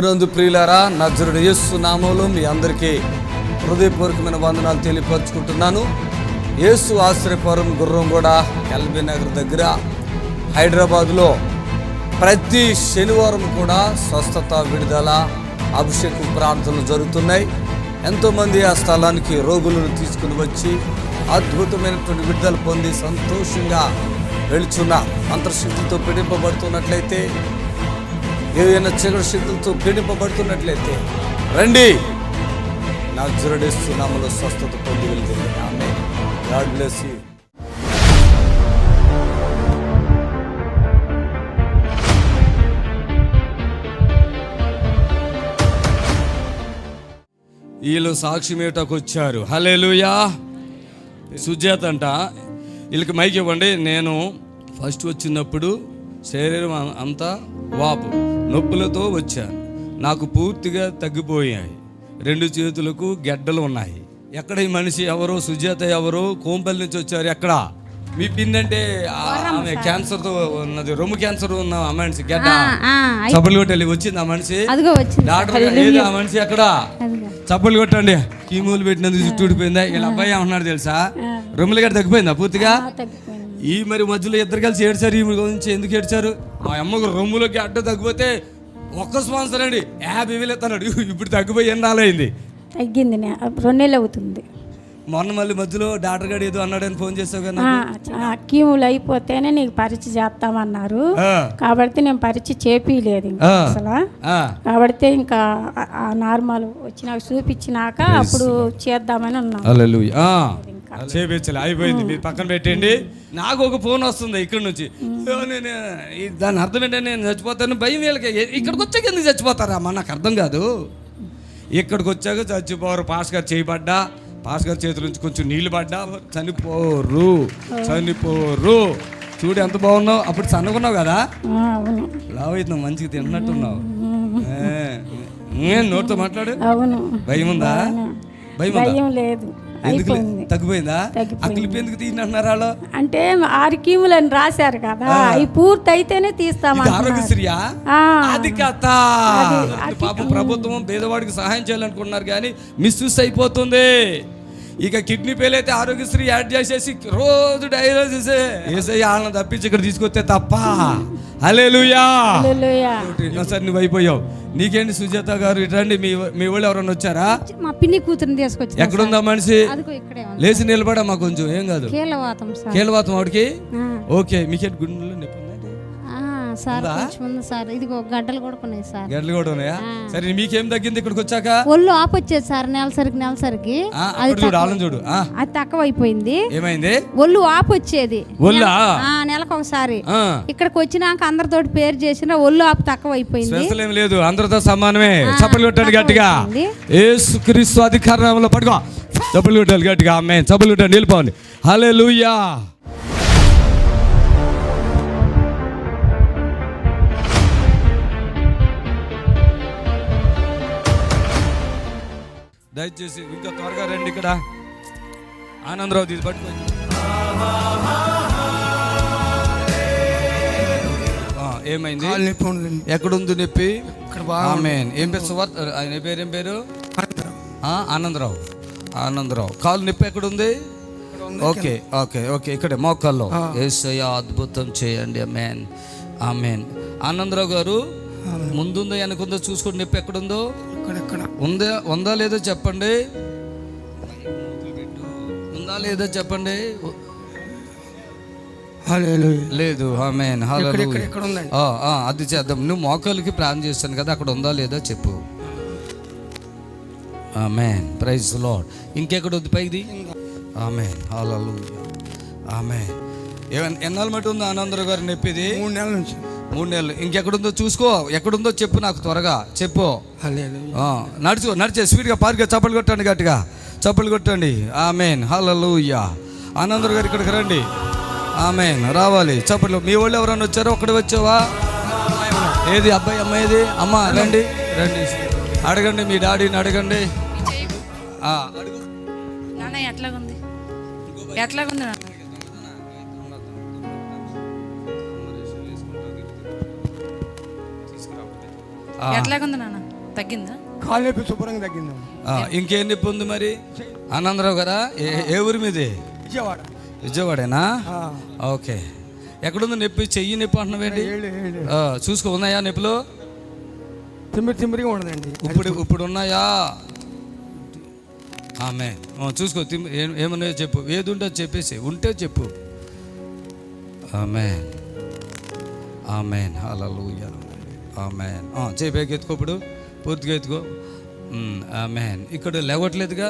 నందు ప్రియులారా, నజరుడు యేసు నామములో మీ అందరికీ హృదయపూర్వకమైన వందనాలు తెలియపరుచుకుంటున్నాను. యేసు ఆశ్రయపురం గుర్రంగూడ ఎల్బీ నగర్ దగ్గర హైదరాబాద్లో ప్రతి శనివారం కూడా స్వస్థత, విడుదల, అభిషేకం ప్రార్థనలు జరుగుతున్నాయి. ఎంతోమంది ఆ స్థలానికి రోగులను తీసుకుని వచ్చి అద్భుతమైనటువంటి విడుదల పొంది సంతోషంగా వెళుచున్న అంతర్శక్తితో పీడింపబడుతున్నట్లయితే, ఏదైనా చీకటి శక్తులతో పీడింపబడుతున్నట్లయితే రండి, నజరుడు యేసు నామములో స్వస్థత పొంది వెళ్తుంది. ఆమేన్. God bless you. వీళ్ళు సాక్ష్యం ఏటకు వచ్చారు. హల్లెలూయా. సుజాత అంట, వీళ్ళకి మైక్ ఇవ్వండి. నేను ఫస్ట్ వచ్చినప్పుడు శరీరం అంతా వాపు నొప్పులతో వచ్చాను. నాకు పూర్తిగా తగ్గిపోయాయి. 2 చేతులకు గెడ్డలు ఉన్నాయి. ఎక్కడ ఈ మనిషి ఎవరు? సుజాత ఎవరు? కోంపల్లి నుంచి వచ్చారు. ఎక్కడ మీ పిన్ అంటే ఆమె క్యాన్సర్తో ఉన్నది, రొమ్ము క్యాన్సర్ ఉన్న ఆ మనిషి గెడ్డ చప్పలు కొట్టాలి. వచ్చింది ఆ మనిషి డాక్టర్. ఏది ఆ మనిషి? ఎక్కడ? చప్పలు కొట్టండి. కీమూలు పెట్టినందుకు జుట్టు ఊడిపోయిందా? వీళ్ళ అబ్బాయి ఏమన్నాడు తెలుసా? రొమ్ములు గడ్డ తగ్గిపోయిందా పూర్తిగా? ఈ మరి మధ్యలో ఇద్దరు కలిసి ఏడ్చారు. ఈ గురించి ఎందుకు ఏడ్చారు? మా అమ్మకు రొమ్ములోకి అడ్డ తగ్గిపోతే ఒక్క స్పాన్సర్ అండి 50,000 ఇస్తున్నాడు. ఇప్పుడు తగ్గిపోయి ఎన్నాళ్ళైంది? తగ్గింది, 2 నెలలు అవుతుంది. మొన్న మళ్ళీ మధ్యలో డాక్టర్ గారు ఏదో అన్నాడని ఫోన్ చేసావు కదా. కీములు అయిపోతేనే నీకు పరీక్ష చేస్తామన్నారు. కాబట్టి నేను పరీక్ష చేపిలేదు అసలు. కాబట్టి ఇంకా నార్మల్ వచ్చినాక చూపించినాక అప్పుడు చేద్దామని ఉన్నాను. చేపించాలి, అయిపోయింది. మీరు పక్కన పెట్టండి. నాకు ఒక ఫోన్ వస్తుంది ఇక్కడ నుంచి. దాని అర్థం ఏంటంటే నేను చచ్చిపోతాను భయం. వీళ్ళకి ఇక్కడికి వచ్చాక ఎందుకు చచ్చిపోతారా అమ్మ? నాకు అర్థం కాదు. ఇక్కడికి వచ్చాక చచ్చిపోరు. పాస్ గారు చేయబడ్డా, పాస్ గారి చేతుల నుంచి కొంచెం నీళ్లు పడ్డా చనిపోరు. చూడు ఎంత బాగున్నావు. అప్పుడు సన్నగున్నావు కదా, లావు అవుతున్నావు, మంచిగా తిన్నట్టున్నావు. నోటితో మాట్లాడు. భయం ఉందా? భయం లేదు. తగ్గిపోయిందా? అక్కలిపి ఎందుకు తీయనంటున్నారు వాళ్ళు? అంటే 6 కీములు అని రాశారు కదా, అవి పూర్తి అయితేనే తీస్తామా. ఆరోగ్యశ్రీయా? అది కథ. పాపం ప్రభుత్వం పేదవాడికి సహాయం చేయాలనుకుంటున్నారు కానీ మిస్యూస్ అయిపోతుంది. ఇక కిడ్నీ ఫెయిల్ అయితే ఆరోగ్యశ్రీ యాడ్ చేసేసి రోజు డయాలసిస్ వాళ్ళని తప్పించి ఇక్కడ తీసుకొస్తే తప్ప. హల్లెలూయా. సరే, నువ్వు అయిపోయావు. నీకేంటి సుజాత గారు? ఇటండి. మీ వాళ్ళు ఎవరన్నా వచ్చారా? మా పిన్ని కూతురుని తీసుకొచ్చి. ఎక్కడుందా మనిషి? లేచి నిలబడమ్మా కొంచెం. ఏం కాదు, కీలవాతం ఆవిడకి. ఓకే. మీకేంటి గుండెలో నొప్పి? గడ్డలు కూడా ఉన్నాయి సార్. గడ్డలు కూడా ఉన్నాయా? సరే, మీకేం తగ్గింది ఇక్కడికి వచ్చాక? ఒళ్ళు ఆపొచ్చేది సార్. నెలసరికి చూడు అది తక్కువ అయిపోయింది. ఏమైంది? ఒళ్ళు ఆపొచ్చేది నెలకు ఒకసారి. ఇక్కడికి వచ్చినాక అందరితోటి పేరు చేసిన ఒళ్ళు ఆపు తక్కువ అయిపోయింది. లేదు, అందరితో సమానమే. చప్పలు కొట్టండి గట్టిగా. యేసుక్రీస్తు అధికారంలో పడుకో. చప్పలు కొట్టాలి గట్టిగా. ఆమేన్. చప్పలు కొట్టండి, నిలిపోండి. హల్లెలూయా. దయచేసి ఇంకా త్వరగా రండి. ఇక్కడ ఆనందరావు తీసి పట్టుకోండి. ఏమైంది? ఎక్కడుంది నొప్పి? ఆమేన్. ఏం పేరు? ఆయన పేరు ఏం పేరు? ఆనందరావు. కాలు నొప్పి ఎక్కడుంది? ఓకే. ఇక్కడే మోకాల్లో. యేసయ్యా అద్భుతం చేయండి. ఆమేన్. ఆనందరావు గారు, ముందుందో వెనకుందో చూసుకోండి. నొప్పి ఎక్కడుందో? ఉందా లేదో చెప్పండి. ఉందా లేదో చెప్పండి. లేదు. ఆమేన్. అది చేద్దాం. నువ్వు మోకాళ్ళకి ప్లాన్ చేస్తాను కదా, అక్కడ ఉందా లేదా చెప్పు. ఆమేన్. Praise the Lord. ఇంకెక్కడ ఉంది పైది? ఆమేన్. హల్లెలూయా. ఆమేన్. ఎన్నాళ్ళు మట్టి ఉంది ఆనందరావు గారు నొప్పిది? 3 నెలల నుంచి. 3 నెలలు. ఇంకెక్కడుందో చూసుకో. ఎక్కడుందో చెప్పు నాకు, త్వరగా చెప్పు. నడిచే స్పీడ్గా పార్గా చప్పలు కొట్టండి గట్టిగా. చప్పలు కొట్టండి. ఆమేన్. హల్లెలూయా. ఆనందరావు గారు ఇక్కడికి రండి. ఆమేన్. రావాలి. చప్పట్లు. మీ వాళ్ళు ఎవరైనా వచ్చారో? ఒక్కడే వచ్చావా? ఏది అబ్బాయి అమ్మాయిది? అమ్మ రండి. అడగండి, మీ డాడీని అడగండి. ఎట్లాగుంది? ఎట్లాగుంది నాన్న? తగ్గిందా? కాలు నొప్పి శుభ్రంగా తగ్గిందమ్మా. ఇంకేం నొప్పి ఉంది మరి? ఆనందరావు గారా? ఏ ఊరి మీది? విజయవాడ. విజయవాడేనా? ఓకే. ఎక్కడుంది నొప్పి? చెయ్యి నొప్పి అంటున్నావేంటి? చూసుకో, ఉన్నాయా నొప్పులు? తిమ్మిరిగా ఉండదండి. ఇప్పుడు ఉన్నాయా? ఆమె చూసుకో, ఏమన్నాయో చెప్పు. ఏది ఉంటే చెప్పేసి, ఉంటే చెప్పు. ఆమెన్, ఆమెన్, హల్లెలూయా, ఆమెన్. చేయి పైకి ఎత్తుకో, ఇప్పుడు పూర్తిగా ఎత్తుకో. ఆమెన్. ఇక్కడ లేవట్లేదుగా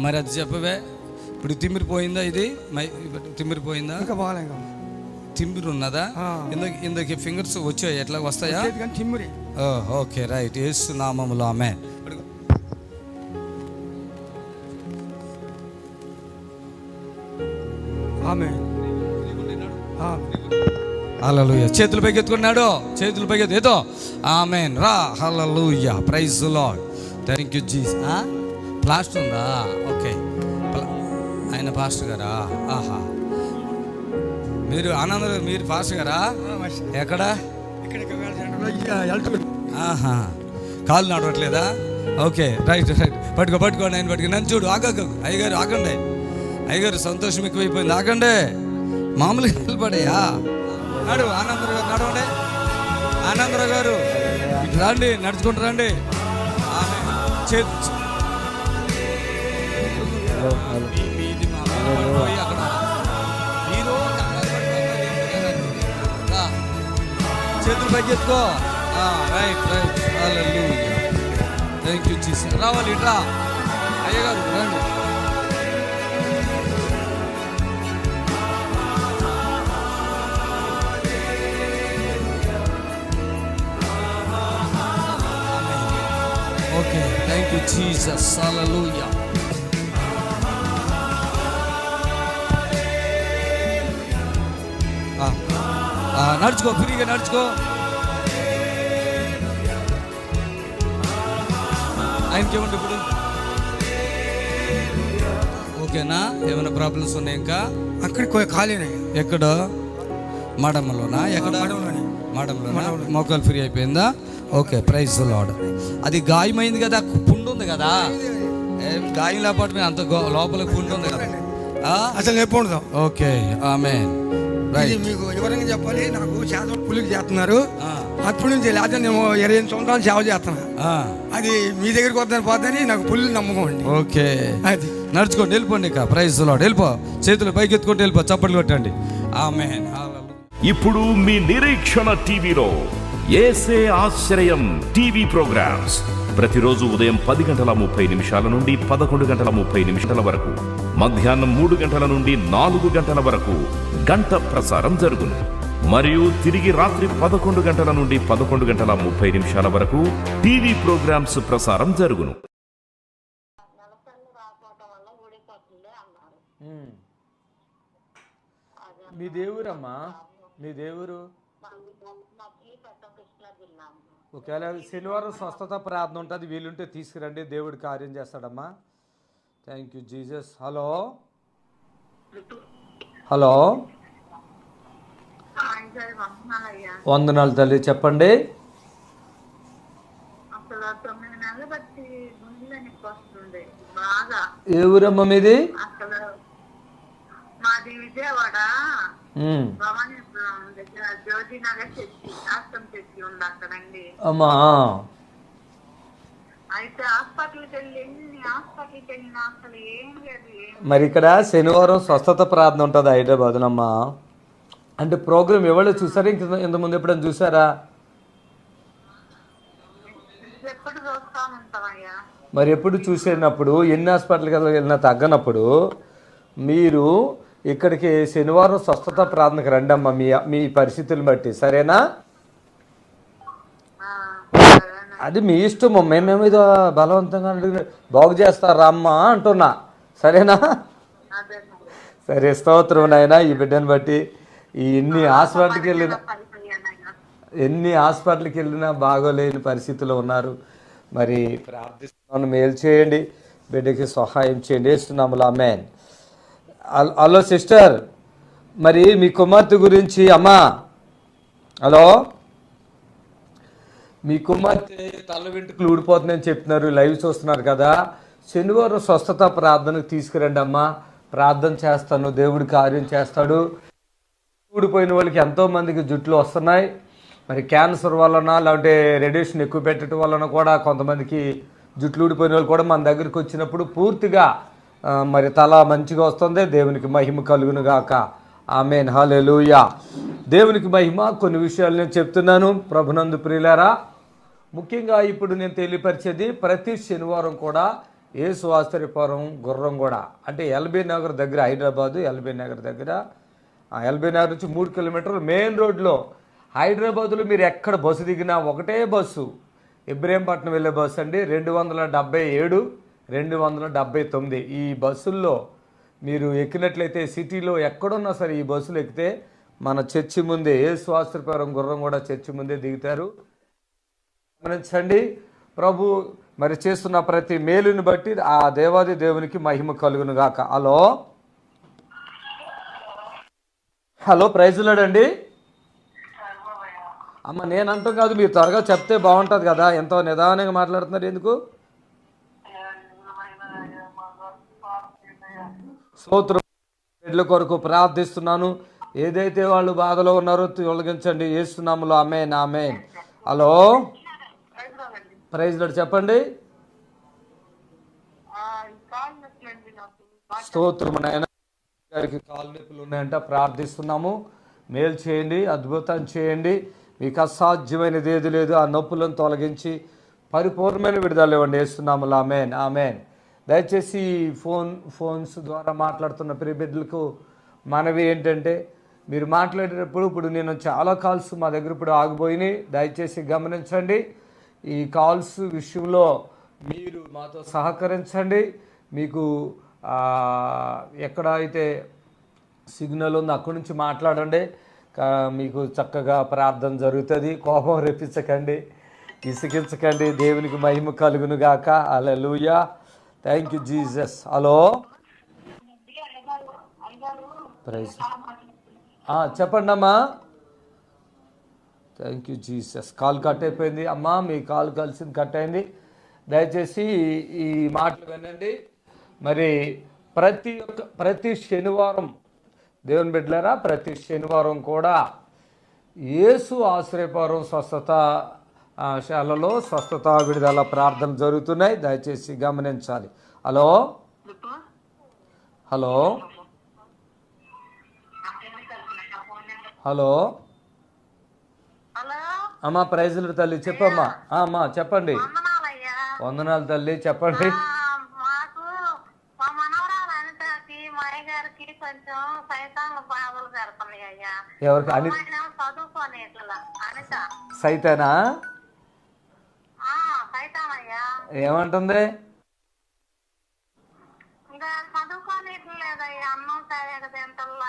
మరి, అది చెప్పవే. ఇప్పుడు తిమ్మిరిపోయిందా? ఇది తిమ్మిరిపోయిందా? ఇంకా బాగాలేక తిమ్మిరి ఉన్నదా? ఇందుకు ఫింగర్స్ వచ్చాయి, ఎట్లా వస్తాయా? తిమ్మిరి. Okay, right. యేసు నామములో ఆమేన్. హల్లెలూయా. చేతులు పైకి ఎత్తుకున్నాడు, చేతులు పైకి ఏదో. ఆమేన్. రా, హల్లెలూయా, praise the Lord. Thank you Jesus. Plaster ఉందా? ఓకే. ఆయన పాస్టర్ గారా? ఆహా, మీరు ఆనంద, మీరు పాస్టర్ గారా? ఎక్కడ? ఆహా, కాళ్ళు నడవట్లేదా? Okay, right right. పట్టుకోండి, ఆయన పట్టుకో. నన్ను చూడు. అయ్యగారు ఆగండి. అయ్యగారు సంతోషం ఎక్కువైపోయింది, ఆగండి. మామూలుగా నిలబడయా? నడు ఆనందరావు గారు, నడవండి. ఆనందరావు గారు ఇటు రండి, నడుచుకుంటూ రండి. చేతులు పైకి ఎత్తుకో. Right right. హల్లెలూయా, థ్యాంక్ యూ జీసస్. రావాలి, ఇట్రా అయ్యగారు, రండి. Okay, thank you Jesus. హల్లెలూయా. నడుచుకో, ఫ్రీగా నడుచుకో. ఆయనకేమంటే ఇప్పుడు ఓకేనా? ఏమైనా ప్రాబ్లమ్స్ ఉన్నాయి ఇంకా? అక్కడ ఖాళీనే. ఎక్కడ? మడమలోనా? ఎక్కడ? మడంలోనా? మోకాలు ఫ్రీ అయిపోయిందా? Okay, praise the Lord. అది గాయమైంది కదా, పుండు ఉంది కదా. గాయం లేకపోతే అంత లోపల పుండు ఉంది కదా, అసలు నొప్పి ఉండదు. ఓకే, ఆమేన్. మీకు వివరంగా చెప్పాలి. నాకు సేవ పులికి చేస్తున్నారు అప్పటి నుంచి. లేకపోతే నేను 28 సంవత్సరాలు సేవ చేస్తున్నా. అది మీ దగ్గరికి వద్దని పోద్దని నాకు పుల్లి నమ్మకం అండి. ఓకే, అది నడుచుకోండి, వెళ్ళిపోండి. ఇక ప్రైజ్ ది లార్డ్. వెళ్ళిపో, చేతులు పైకి ఎత్తుకుంటూ వెళ్ళిపో, చప్పట్లు కొట్టండి. ఆమేన్. ఇప్పుడు మీ నిరీక్షణ టీవీలో యేసే ఆశ్రయం టీవీ ప్రోగ్రామ్స్ ప్రతిరోజు ఉదయం 10:30 నుండి 11:30 వరకు, మధ్యాహ్నం 3 గంటల నుండి 4 గంటల వరకు గంట ప్రసారం జరుగును. మరియు తిరిగి రాత్రి 11 గంటల నుండి 11:30 వరకు టీవీ ప్రోగ్రామ్స్ ప్రసారం జరుగును. మీ దేవురమ్మా? మీ దేవురు? ఒకవేళ శనివారం స్వస్థత ప్రార్థన ఉంటుంది, వీలుంటే తీసుకురండి, దేవుడు కార్యం చేస్తాడమ్మా. Thank you Jesus. Hello hello, వందనాలు తల్లి, చెప్పండి. ఏ ఊరమ్మా మీది? మాది విజయవాడ, జ్యోతినగర్ చర్చి, ఆశ్రమం చర్చి ఉంది అక్కడండి. అమ్మా, అయితే హాస్పిటల్కి వెళ్ళినా అసలు ఏం లేదు. మరి ఇక్కడ శనివారం స్వస్థత ప్రార్థన ఉంటుంది హైదరాబాద్నమ్మా. అంటే ప్రోగ్రామ్ ఎవరో చూసారా? ఇంతకుముందు ఎప్పుడైనా చూసారా? ఎప్పుడు చూస్తా ఉంటామయ్యా. మరి ఎప్పుడు చూసేటప్పుడు ఎన్ని హాస్పిటల్కి వెళ్ళినా తగ్గనప్పుడు మీరు ఇక్కడికి శనివారం స్వస్థత ప్రార్థనకు రండమ్మా, మీ పరిస్థితులను బట్టి, సరేనా? అది మీ ఇష్టము, మేమేమో ఇదో బలవంతంగా బాగు చేస్తారా అమ్మా అంటున్నా, సరేనా? సరే, స్తోత్రం నాయనా. ఈ బిడ్డను బట్టి ఎన్ని హాస్పిటల్కి వెళ్ళినా బాగోలేని పరిస్థితిలో ఉన్నారు. మరి ప్రార్థిస్తున్నాను, మేలు చేయండి, బిడ్డకి సహాయం చేయండి, వేస్తున్నాములు. ఆమేన్. హలో సిస్టర్, మరి మీ కుమార్తె గురించి అమ్మా, హలో, మీ కుమార్తె తల వెంట్రుకలు ఊడిపోతుందని చెప్తున్నారు, లైవ్ చూస్తున్నారు కదా. శనివారం స్వస్థత ప్రార్థనకు తీసుకురండి అమ్మా, ప్రార్థన చేస్తాను, దేవుడి కార్యం చేస్తాడు. ఊడిపోయిన వాళ్ళకి ఎంతోమందికి జుట్లు వస్తున్నాయి. మరి క్యాన్సర్ వలన లేదంటే రేడియేషన్ ఎక్కువ పెట్టడం వలన కూడా కొంతమందికి జుట్లు ఊడిపోయిన వాళ్ళు కూడా మన దగ్గరికి వచ్చినప్పుడు పూర్తిగా మరి తల మంచిగా వస్తుంది. దేవునికి మహిమ కలుగును గాక. ఆమేన్, హల్లెలూయా. దేవునికి మహిమ. కొన్ని విషయాలు నేను చెప్తున్నాను ప్రభునందు ప్రియులారా. ముఖ్యంగా ఇప్పుడు నేను తెలియపరిచేది, ప్రతి శనివారం కూడా యేసు ఆశ్చర్యపురం గుర్రంగూడ అంటే ఎల్బీ నగర్ దగ్గర, హైదరాబాదు ఎల్బీ నగర్ దగ్గర, ఎల్బీ నగర్ నుంచి 3 కిలోమీటర్లు మెయిన్ రోడ్లో. హైదరాబాదులో మీరు ఎక్కడ బస్సు దిగినా ఒకటే బస్సు, ఇబ్రహీంపట్నం వెళ్ళే బస్సు అండి, 277 279. ఈ బస్సుల్లో మీరు ఎక్కినట్లయితే సిటీలో ఎక్కడున్నా సరే ఈ బస్సులు ఎక్కితే మన చర్చి ముందే, యేసు ఆశ్చర్యపురం గుర్రంగూడ చర్చి ముందే దిగుతారు. గమనించండి, ప్రభు మరి చేస్తున్న ప్రతి మేలుని బట్టి ఆ దేవాది దేవునికి మహిమ కలుగును గాక. హలో ప్రైజ్ లాడండి అమ్మ. నేను అంటాం కాదు, మీరు త్వరగా చెప్తే బాగుంటుంది కదా. ఎంతో నిదానంగా మాట్లాడుతున్నారు ఎందుకు? స్తోత్రం. బిడ్డల కొరకు ప్రార్థిస్తున్నాను. ఏదైతే వాళ్ళు బాధలో ఉన్నారో తొలగించండి యేసు నామములో. ఆమేన్, ఆమేన్. హలో ప్రైజ్ లార్డ్ చెప్పండి. స్తోత్రం నాయన. గారికి కాలు నొప్పులు ఉన్నాయంట, ప్రార్థిస్తున్నాము. మేలు చేయండి, అద్భుతం చేయండి. మీకు అసాధ్యమైనది ఏది లేదు. ఆ నొప్పులను తొలగించి పరిపూర్ణమైన విడుదల ఇవ్వండి యేసు నామములో. ఆమేన్, ఆమేన్. దయచేసి ఫోన్స్ ద్వారా మాట్లాడుతున్న ప్రియ బిడ్డలకు మనవి ఏంటంటే, మీరు మాట్లాడేటప్పుడు ఇప్పుడు నేను చాలా కాల్స్ మా దగ్గర ఇప్పుడు ఆగిపోయినాయి. దయచేసి గమనించండి. ఈ కాల్స్ విషయంలో మీరు మాతో సహకరించండి. మీకు ఎక్కడ అయితే సిగ్నల్ ఉందో అక్కడి నుంచి మాట్లాడండి. మీకు చక్కగా ప్రార్థన జరుగుతుంది. కోపం రెప్పించకండి, ఇసుకించకండి. దేవునికి మహిమ కలుగును గాక. హల్లెలూయా. Thank you Jesus. Hello praise. చెప్పండి అమ్మా. Thank you Jesus. Call cut అయిపోయింది అమ్మా, మీ కాల్ కలిసింది కట్ అయింది. దయచేసి ఈ మాటలు వినండి. మరి ప్రతి శనివారం దేవుని బిడ్డలారా, ప్రతి శనివారం కూడా యేసు ఆశ్రయపురం స్వస్థత శాలలో స్వస్థత విడుదల ప్రార్థన జరుగుతున్నాయి. దయచేసి గమనించాలి. హలో హలో హలో అమ్మా, ప్రైజులు తల్లి చెప్పమ్మా. అమ్మా చెప్పండి. వందనాలు తల్లి, చెప్పండి. మాకు మా మనవరాలు అనితకి మా అయ్యగారికి కొంచెం సైతాన్ల బాధలు జరుగుతున్నాయి అయ్యా. ఎవరికి? చదువుకోని అనిత. సైతానా? సైతాన్ అయ్యా. ఏమంటుంది? ఇంకా చదువుకోని లేదయ్యా. అన్నం తింటల్లా.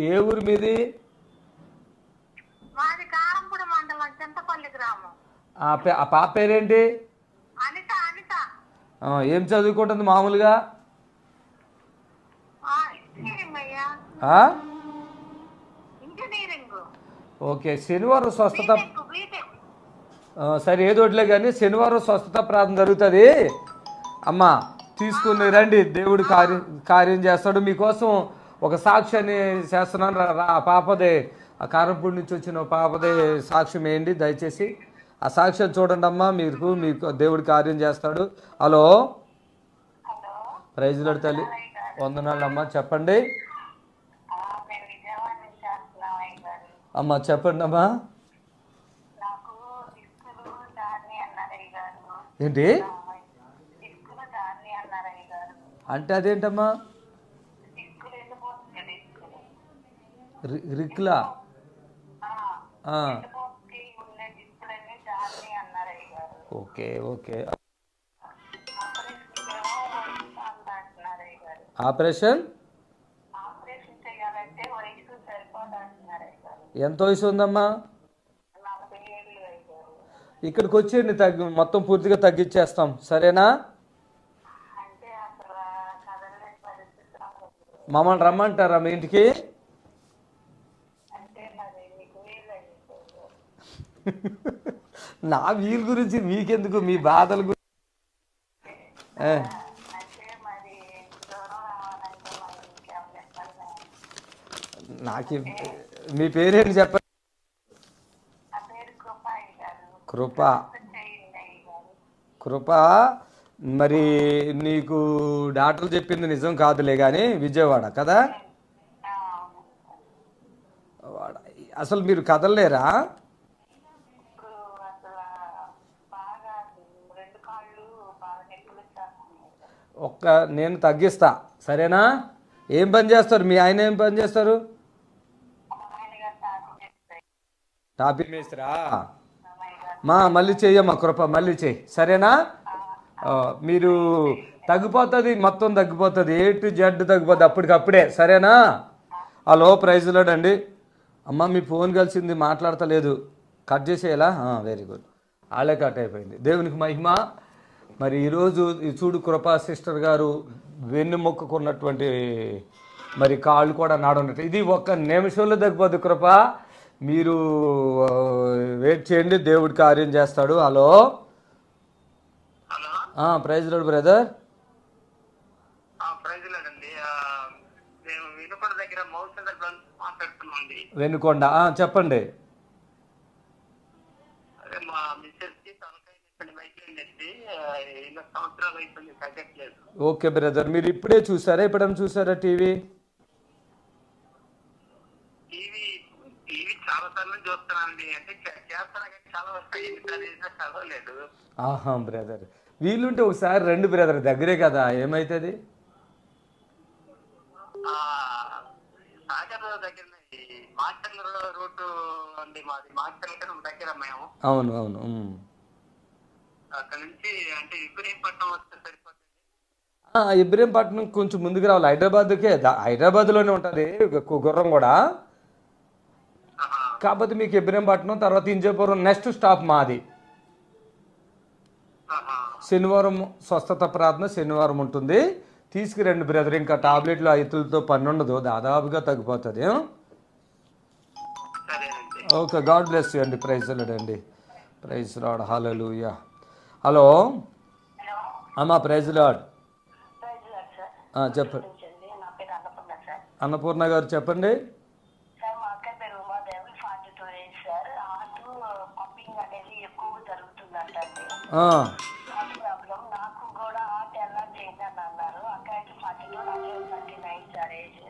ఏ ఊరు మీది? మాది కారంపూడి మండలం, చింతపల్లి గ్రామం. ఆ పాప పేరేంటి? అనిత. అనిత ఏం చదువుకుంటుంది మామూలుగా? ఇంజనీరింగ్. ఓకే. శనివారం స్వస్థత సరే ఏదోట్లే కానీ శనివారం స్వస్థత ప్రార్థన జరుగుతుంది అమ్మా. తీసుకుని రండి, దేవుడు కార్యం చేస్తాడు. మీకోసం ఒక సాక్ష్యాన్ని చేస్తున్నాను. ఆ పాపదే, ఆ కారంపూడి నుంచి వచ్చిన పాపదే సాక్ష్యం వేయండి దయచేసి. ఆ సాక్ష్యం చూడండి అమ్మా, మీకు దేవుడు కార్యం చేస్తాడు. హలో ప్రైజ్ లార్డ్ తల్లి, వందనాలు అమ్మా. చెప్పండి అమ్మా, చెప్పండి అమ్మా. ఏంటి అంటే? అదేంటమ్మా? రిక్లా? Okay okay. ఆపరేషన్ ఎంత వయసు ఉందమ్మా? ఇక్కడికి వచ్చేయండి, మొత్తం పూర్తిగా తగ్గించేస్తాం, సరేనా? మమ్మల్ని రమ్మంటారా మీ ఇంటికి? నా వీళ్ళ గురించి మీకెందుకు, మీ బాధల గురించి. అంటే మరి దూరం రావాలంటే మరి ఇంకేం చెప్పాలి? నాకు మీ పేరేంటి చెప్పండి. నా పేరు కృపాయి గారు. కృప. చేయండి అయ్య గారు. కృప, మరి నీకు డాక్టర్లు చెప్పింది నిజం కాదులే కానీ విజయవాడ కదా? అసలు మీరు కదలలేరా? ఇప్పుడు అసలు బాగా 2 కాళ్ళు బాగా నొప్పులు వచ్చేస్తున్నాయి. నేను తగ్గిస్తా, సరేనా? ఏం పని చేస్తారు మీ ఆయన? ఏం పని చేస్తారు? ఆయన గారు తాకి చేస్తాయి. టాపిక్ మేస్త్రా? మళ్ళీ చెయ్యమ్మా కృప, మళ్ళీ చెయ్యి, సరేనా? మీరు తగ్గిపోతుంది, మొత్తం తగ్గిపోతుంది, A to Z తగ్గిపోతుంది అప్పటికప్పుడే, సరేనా? హలో, ప్రైజ్ లార్డ్ అండి. అమ్మ మీ ఫోన్ కలిసింది, మాట్లాడతలేదు, కట్ చేసేయాలా? వెరీ గుడ్, ఆలే కట్ అయిపోయింది. దేవునికి మహిమ. మరి ఈరోజు చూడు, కృపా సిస్టర్ గారు వెన్నుముక్కున్నటువంటి మరి కాళ్ళు కూడా నాడున్నట్టు, ఇది 1 నిమిషంలో తగ్గిపోద్ది. కృప, మీరు వెయిట్ చేయండి, దేవుడి కార్యం చేస్తాడు. Hello, praise Lord brother. Venukonda, చెప్పండి. ఓకే బ్రదర్, మీరు ఇప్పుడే చూసారా, ఎప్పుడైనా చూసారా టీవీ? ఆహా బ్రదర్, వీలుంటే ఒకసారి రండి బ్రదర్, దగ్గరే కదా, ఏమవుతుంది? అవును అవును. ఇబ్రహీంపట్నం కొంచెం ముందుకు రావాలి, హైదరాబాద్లోనే ఉంటుంది గుర్రం కూడా. కాకపోతే మీకు ఇబ్రహీంపట్నం తర్వాత ఇంజాపురం నెక్స్ట్ స్టాప్ మాది. శనివారం స్వస్థత ప్రార్థన శనివారం ఉంటుంది, తీసుకురండి బ్రదర్. ఇంకా టాబ్లెట్లు ఐతులతో పని ఉండదు, దాదాపుగా తగ్గిపోతుంది. ఓకే, గాడ్ బ్లెస్ యూ అండి. ప్రైజ్ లార్డ్ అండి. ప్రైజ్ లార్డ్, హల్లెలూయా. హలో అమ్మా, ప్రైజ్ లార్డ్. చెప్పండి. నా పేరు అన్నపూర్ణ సార్. అన్నపూర్ణ గారు చెప్పండి. సార్ మా అక్క పేరు Umadevi, 42 age sir. Heart pumping అనేది ఎక్కువ జరుగుతుందంటండి. ప్రాబ్లం నాకు కూడా హార్ట్ ఎలా చేయండి అన్నారు. అక్కడికి 42, నాకు 39 సార్ ఏజ్.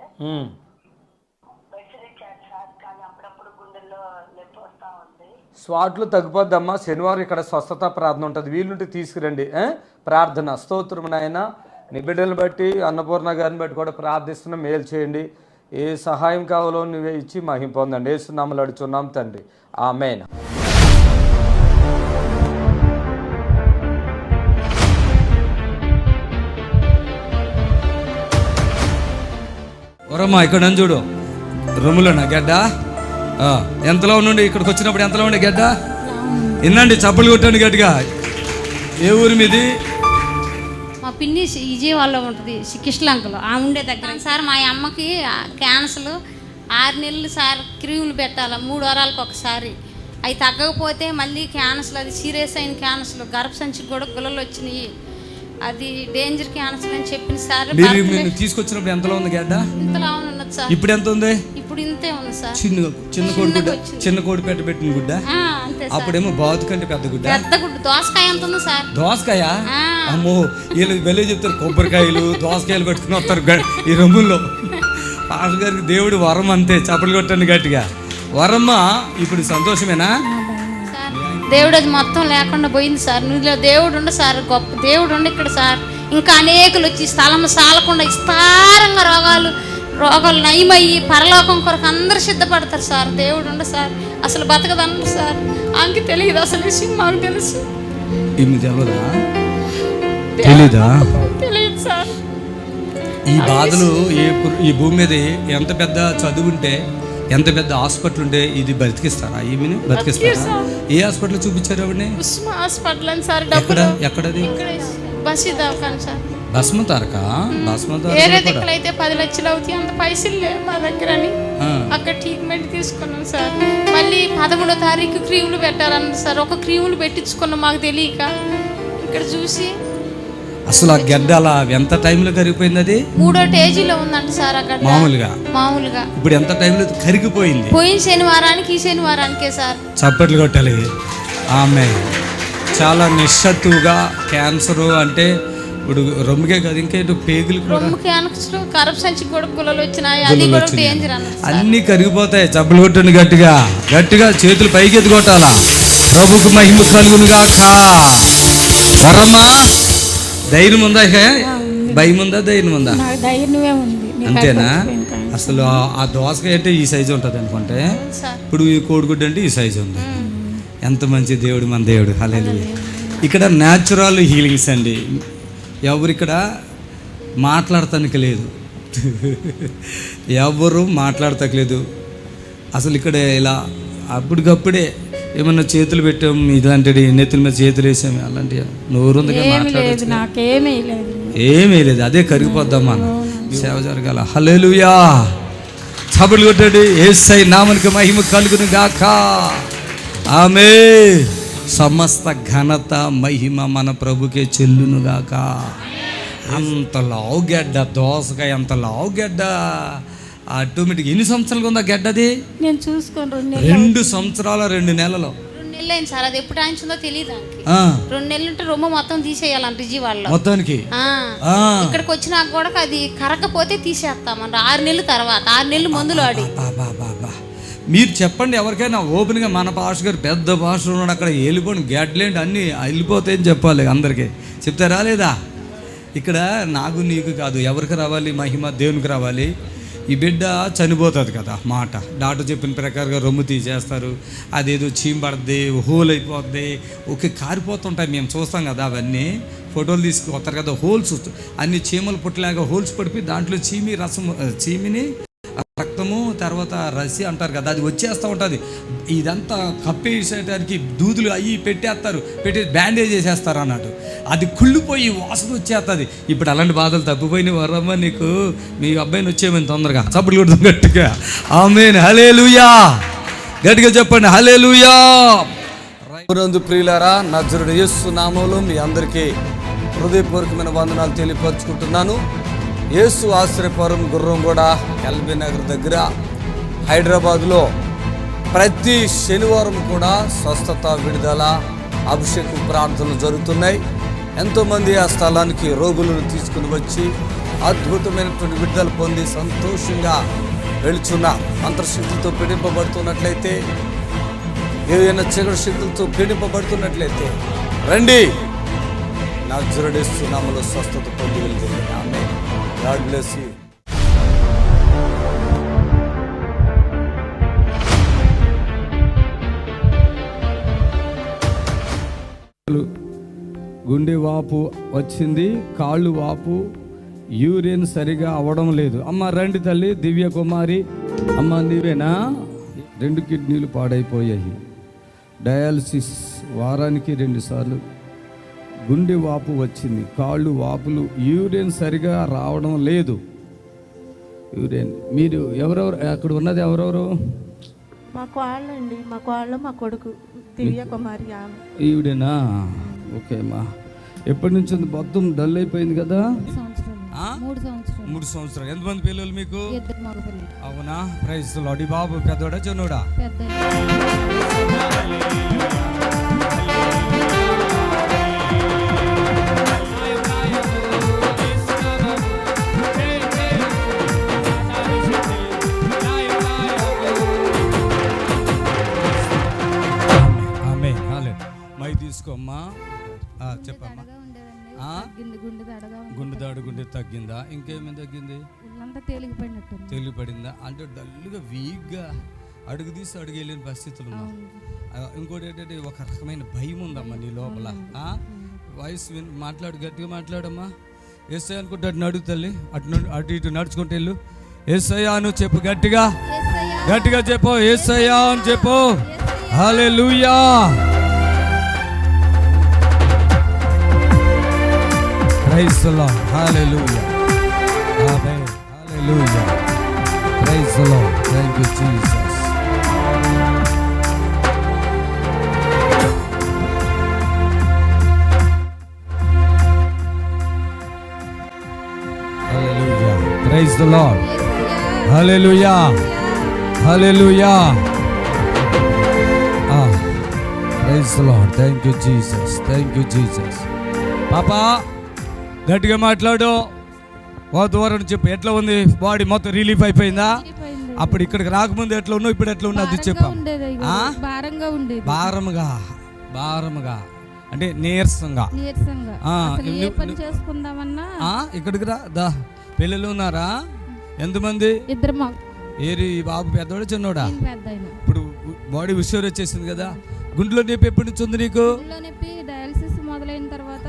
మెడిసిన్ ఇచ్చారు సార్, కానీ అప్పుడప్పుడు గుండెల్లో నొప్పి వస్తూ ఉంది. స్వాట్లు తగ్గిపోద్దమ్మా. శనివారం ఇక్కడ స్వస్థత ప్రార్థన ఉంటుంది, వీలుంటే తీసుకురండి. ప్రార్థన స్తోత్రం నాయన. నీ బిడ్డలను బట్టి అన్నపూర్ణ గారిని బట్టి కూడా ప్రార్థిస్తున్నా, మేలు చేయండి. ఏ సహాయం కావాలో నువ్వే ఇచ్చి మహిమ పొందండి. యేసునామములో అడుగుచున్నాం తండ్రి, ఆమేన్. వరమ్మా, ఇక్కడ నన్ను చూడు, రొమ్ములోనా గడ్డ? ఎంతలో నుండి ఇక్కడికి వచ్చినప్పుడు ఎంతలో ఉండే గడ్డ? వినండి, చప్పలు కొట్టండి గట్టిగా. ఏ ఊరి మీది? మా పిన్ని విజయవాడలో ఉంటుంది, కిష్లంకలో. ఆ ఉండే దగ్గర సార్ మా అమ్మకి క్యాన్సర్ 6 నెలలు సార్, క్రీములు పెట్టాలి 3 వారాలకు ఒకసారి. అవి తగ్గకపోతే మళ్ళీ క్యాన్సర్, అది సీరియస్ అయిన క్యాన్సర్, గర్భసంచికి కూడా గుల్లలు వచ్చినాయి, అది డేంజర్ క్యాన్సర్ అని చెప్పిన సార్. మీరు తీసుకొచ్చినప్పుడు ఎంతలో ఉంది గడ్డ? ఇంతలా ఉన్నది సార్. ఇప్పుడు ఎంత ఉంది? ఇప్పుడు ఇంతే ఉంది సార్. చిన్న కోడి పెట్టిన గుడ్డ. అప్పుడేమో బాతు కంటే పెద్ద గుడ్డ. పెద్ద గుడ్డ దోసకాయ ఎంత ఉంది సార్? దోసకాయ? అమ్మో, వీళ్ళు వెళ్ళే చెప్తారు కొబ్బరికాయలు దోసకాయలు పెట్టుకుని వస్తారు ఈ రొమ్ముల్లో. పాస్టర్ గారికి దేవుడు వరం అంతే, చప్పలు కొట్టండి గట్టిగా. వరమ్మ, ఇప్పుడు సంతోషమేనా? దేవుడు అది మొత్తం లేకుండా పోయింది సార్. నువ్వు దేవుడు ఉండ సార్, గొప్ప దేవుడు ఉండి ఇక్కడ సార్. ఇంకా అనేకులు వచ్చి స్థలం సాలకుండా విస్తారంగా రోగాలు నయమయ్యి పరలోకం కొరకు అందరు సిద్ధపడతారు సార్. దేవుడు ఉండ సార్, అసలు బతకదన్నారు సార్. ఆమెకి తెలియదు అసలు విషయం, మాకు తెలుసు. తెలియదు సార్. ఈ బాధలు ఈ భూమి మీద ఎంత పెద్ద చదువు ఉంటే, ఎంత పెద్ద హాస్పిటల్ ఉంటే ఇది బతికిస్తారా? ఈమెను బతికిస్తారా? ఏ హాస్పిటల్ చూపించారు ఆవిడని? హాస్పిటల్ అని సార్. ఎక్కడది? భస్మ తారక. భస్మ తారక వేరే దిక్కులు అయితే 10 లక్షలు అవుతాయి, అంత పైసలు లేవు మా దగ్గర అని అక్కడ ట్రీట్మెంట్ తీసుకున్నాం సార్. మళ్ళీ 13వ తారీఖు క్రీములు పెట్టాలన్నారు సార్. ఒక క్రీములు పెట్టించుకున్నాం మాకు తెలియక. ఇక్కడ చూసి అసలు ఆ గడ్డ అలా ఎంత టైంలో కరిగిపోయింది? అది 3వ స్టేజీలో ఉందంట సార్. అక్కడ మామూలుగా ఇప్పుడు ఎంత టైంలో కరిగిపోయింది? పోయిన శనివారానికి ఈ శనివారానికే సార్. చప్పట్లు కొట్టాలి. ఆమె చాలా నిశ్శత్తువుగా క్యాన్సర్ అంటే ఇప్పుడు రొమ్ముకే కదా, ఇంకా పేగులు రొమ్ము క్యాన్సర్, కరప్ సంచి కూడా గుల్లలు వచ్చినాయి. అది కూడా డేంజర్ అన్నారు. అన్నీ కరిగిపోతాయి. చప్పట్లు కొట్టండి గట్టిగా గట్టిగా, చేతులు పైకి ఎత్తి కొట్టాలా. ప్రభుకు మహిమ కలుగునుగా. వరమ్మా, ధైర్యం ఉందా? భయం ఉందా? ధైర్యం ఉందా? అంతేనా? అసలు ఆ దోసకాయ అంటే ఈ సైజు ఉంటుంది అనుకుంటే, ఇప్పుడు ఈ కోడిగుడ్డు అంటే ఈ సైజు ఉంది. ఎంత మంచి దేవుడు మన దేవుడు. హల్లెలూయా. ఇక్కడ న్యాచురల్ హీలింగ్స్ అండి. ఎవరు ఇక్కడ మాట్లాడటానికి లేదు, ఎవరు మాట్లాడతలేదు. అసలు ఇక్కడ ఇలా అప్పటికప్పుడే ఏమన్నా చేతులు పెట్టాం, ఇలాంటివి నెత్తుల మీద చేతులు వేసాము, అలాంటివి నోరు ఉంది మాట్లాడచ్చు. ఏమీ లేదు, అదే కరిగిపోద్దామా, సేవ జరగాల. హల్లెలూయా. చప్పట్లు కొట్టండి. యేసయ్య నామమునకు మహిమ కలుగును గాక. ఆమేన్. సమస్త ఘనత మహిమ మన ప్రభుకే చెల్లునుగాక. అంత లావు గడ్డ దోసకాయ, అంత లావు గడ్డ. ఆటోమేటిక్ ఎన్ని సంవత్సరాలుగా ఉందా గడ్డ? అది నేను చూసుకోండి, 2 సంవత్సరాల 2 నెలలు. 2 నెలలు అయింది సార్. అది ఎప్పుడు ఆయించిందో తెలియదు. 2 నెలలు ఉంటే రొమ్ము మొత్తం తీసేయాలంట విజయవాడలో మొత్తానికి. ఇక్కడికి వచ్చినాక కూడా అది కరకపోతే తీసేస్తామన్నారు. 6 నెలల తర్వాత, 6 నెలలు మందులు ఆడి. మీరు చెప్పండి ఎవరికైనా ఓపెన్గా, మన భాష గారు పెద్ద భాష ఉన్నాడు అక్కడ, వెళ్ళిపోండి గడ్డలేంటి అన్నీ వెళ్ళిపోతాయని చెప్పాలి. అందరికీ చెప్తారా లేదా? ఇక్కడ నాకు నీకు కాదు, ఎవరికి రావాలి మహిమ? దేవునికి రావాలి. ఈ బిడ్డ చనిపోతుంది కదా, మాట డాక్టర్ చెప్పిన ప్రకారంగా రొమ్ము తీసేస్తారు. అదేదో చీమపడుద్ది, హోల్ అయిపోద్ది, ఓకే కారిపోతుంటాయి. మేము చూస్తాం కదా, అవన్నీ ఫోటోలు తీసుకుపోతారు కదా. హోల్స్ అన్ని చీమలు పుట్టలాగా హోల్స్ పడిపోయి దాంట్లో చీమిని రక్తము తర్వాత రసి అంటారు కదా, అది వచ్చేస్తూ ఉంటుంది. ఇదంతా కప్పేసేటానికి దూదులు అవి పెట్టేస్తారు, పెట్టి బ్యాండేజ్ చేసేస్తారు అన్నట్టు. అది కుళ్ళిపోయి వాసన వచ్చేస్తుంది. ఇప్పుడు అలాంటి బాధలు తప్పిపోయినాయి. వరమ్మ నీకు మీ అబ్బాయిని వచ్చేమని తొందరగా చప్పుడు కొడుతాం గట్టిగా. ఆమేన్. హల్లెలూయా. గట్టిగా చెప్పండి హల్లెలూయా. ప్రియులారా, నజరుడు యేసు నామములో మీ అందరికీ హృదయపూర్వకమైన వందనాలు తెలియపరుచుకుంటున్నాను. యేసు ఆశ్రయపురం గుర్రంగూడ ఎల్బీ నగర్ దగ్గర హైదరాబాద్లో ప్రతి శనివారం కూడా స్వస్థత, విడుదల, అభిషేకం ప్రార్థనలు జరుగుతున్నాయి. ఎంతోమంది ఆ స్థలానికి రోగులను తీసుకుని వచ్చి అద్భుతమైనటువంటి విడుదల పొంది సంతోషంగా వెళుచున్న, మంత్రశక్తులతో పీడింపబడుతున్నట్లయితే, ఏదైనా చీకటి శక్తులతో పీడింపబడుతున్నట్లయితే రండి. నజరేయుడు యేసు నామములో స్వస్థత పొంది వెళ్తుంది. ఆమేన్. God bless you. గుండె వాపు వచ్చింది, కాళ్ళు వాపు, యూరిన్ సరిగా అవ్వడం లేదు. అమ్మ రండి తల్లి, దివ్య కుమారి. అమ్మ నీవేనా? 2 కిడ్నీలు పాడైపోయాయి, డయాలసిస్ వారానికి 2 సార్లు. గుండె వాపు వచ్చింది, కాళ్ళు వాపులు, యూరిన్ సరిగా రావడం లేదు. యూరిన్ మీరు ఎవరెవరు అక్కడ ఉన్నది? ఎవరెవరు? మా కోళ్ళండి, మా కోళ్ళ, మా కొడుకు దివ్య కుమారి. ఈవిడేనా? ఓకే అమ్మా. ఎప్పటి నుంచి ఉంది? మొత్తం డల్ అయిపోయింది కదా. 3 సంవత్సరాలు. ఎంతమంది పిల్లలు మీకు? 2 మగ పిల్లలు. అవునా? Praise the lord. బాబు పెద్దోడా చిన్నోడా? తీసుకోమ్మా. చెప్పమ్మా. గుండె తగ్గిందా? ఇంకేమేమి తగ్గింది? తేలిపడిందా? అంటే డల్గా వీక్గా అడుగు తీసి అడుగు వెళ్ళిన పరిస్థితులు ఉన్నా. ఇంకోటి ఏంటంటే ఒక రకమైన భయం ఉందమ్మా నీ లోపల. వాయిస్ మాట్లాడు, గట్టిగా మాట్లాడమ్మా. యేసయ్య అనుకుంటే నడుగు తల్లి, అటు ఇటు నడుచుకుంటూ వెళ్ళు. యేసయ్య నువ్వు చెప్పు, గట్టిగా గట్టిగా చెప్పు. యేసయ్య అని చెప్పు. Hallelujah. Praise the Lord. Hallelujah. Amen. Hallelujah. Praise the Lord. Thank you Jesus. Hallelujah. Praise the Lord. Hallelujah. Hallelujah. Praise the Lord. Thank you Jesus. Thank you Jesus. పాపా గట్టిగా మాట్లాడు. ఓ దూరం చెప్పు, ఎట్లా ఉంది బాడీ? మొత్తం రిలీఫ్ అయిపోయిందా? అప్పుడు ఇక్కడికి రాకముందు ఎట్లా ఉన్నావు, ఇప్పుడు ఎట్లా ఉన్నావు అది చెప్పాం. భారంగా ఉండేది. భారముగా అంటే నీరసంగా. ఏ పని చేసుకుందామన్నా ఇక్కడికి రా దా. పిల్లలు ఉన్నారా? ఎంతమంది? ఇద్దరు. ఏరి బాబు పెద్దవాడు చిన్నోడా? పెద్దాయన. ఇప్పుడు బాడీ ఉషోర్ వచ్చేసింది కదా. గుండెలో నొప్పి ఎప్పటి నుంచి ఉంది నీకు? నొప్పి డయాలసిస్ మొదలైన తర్వాత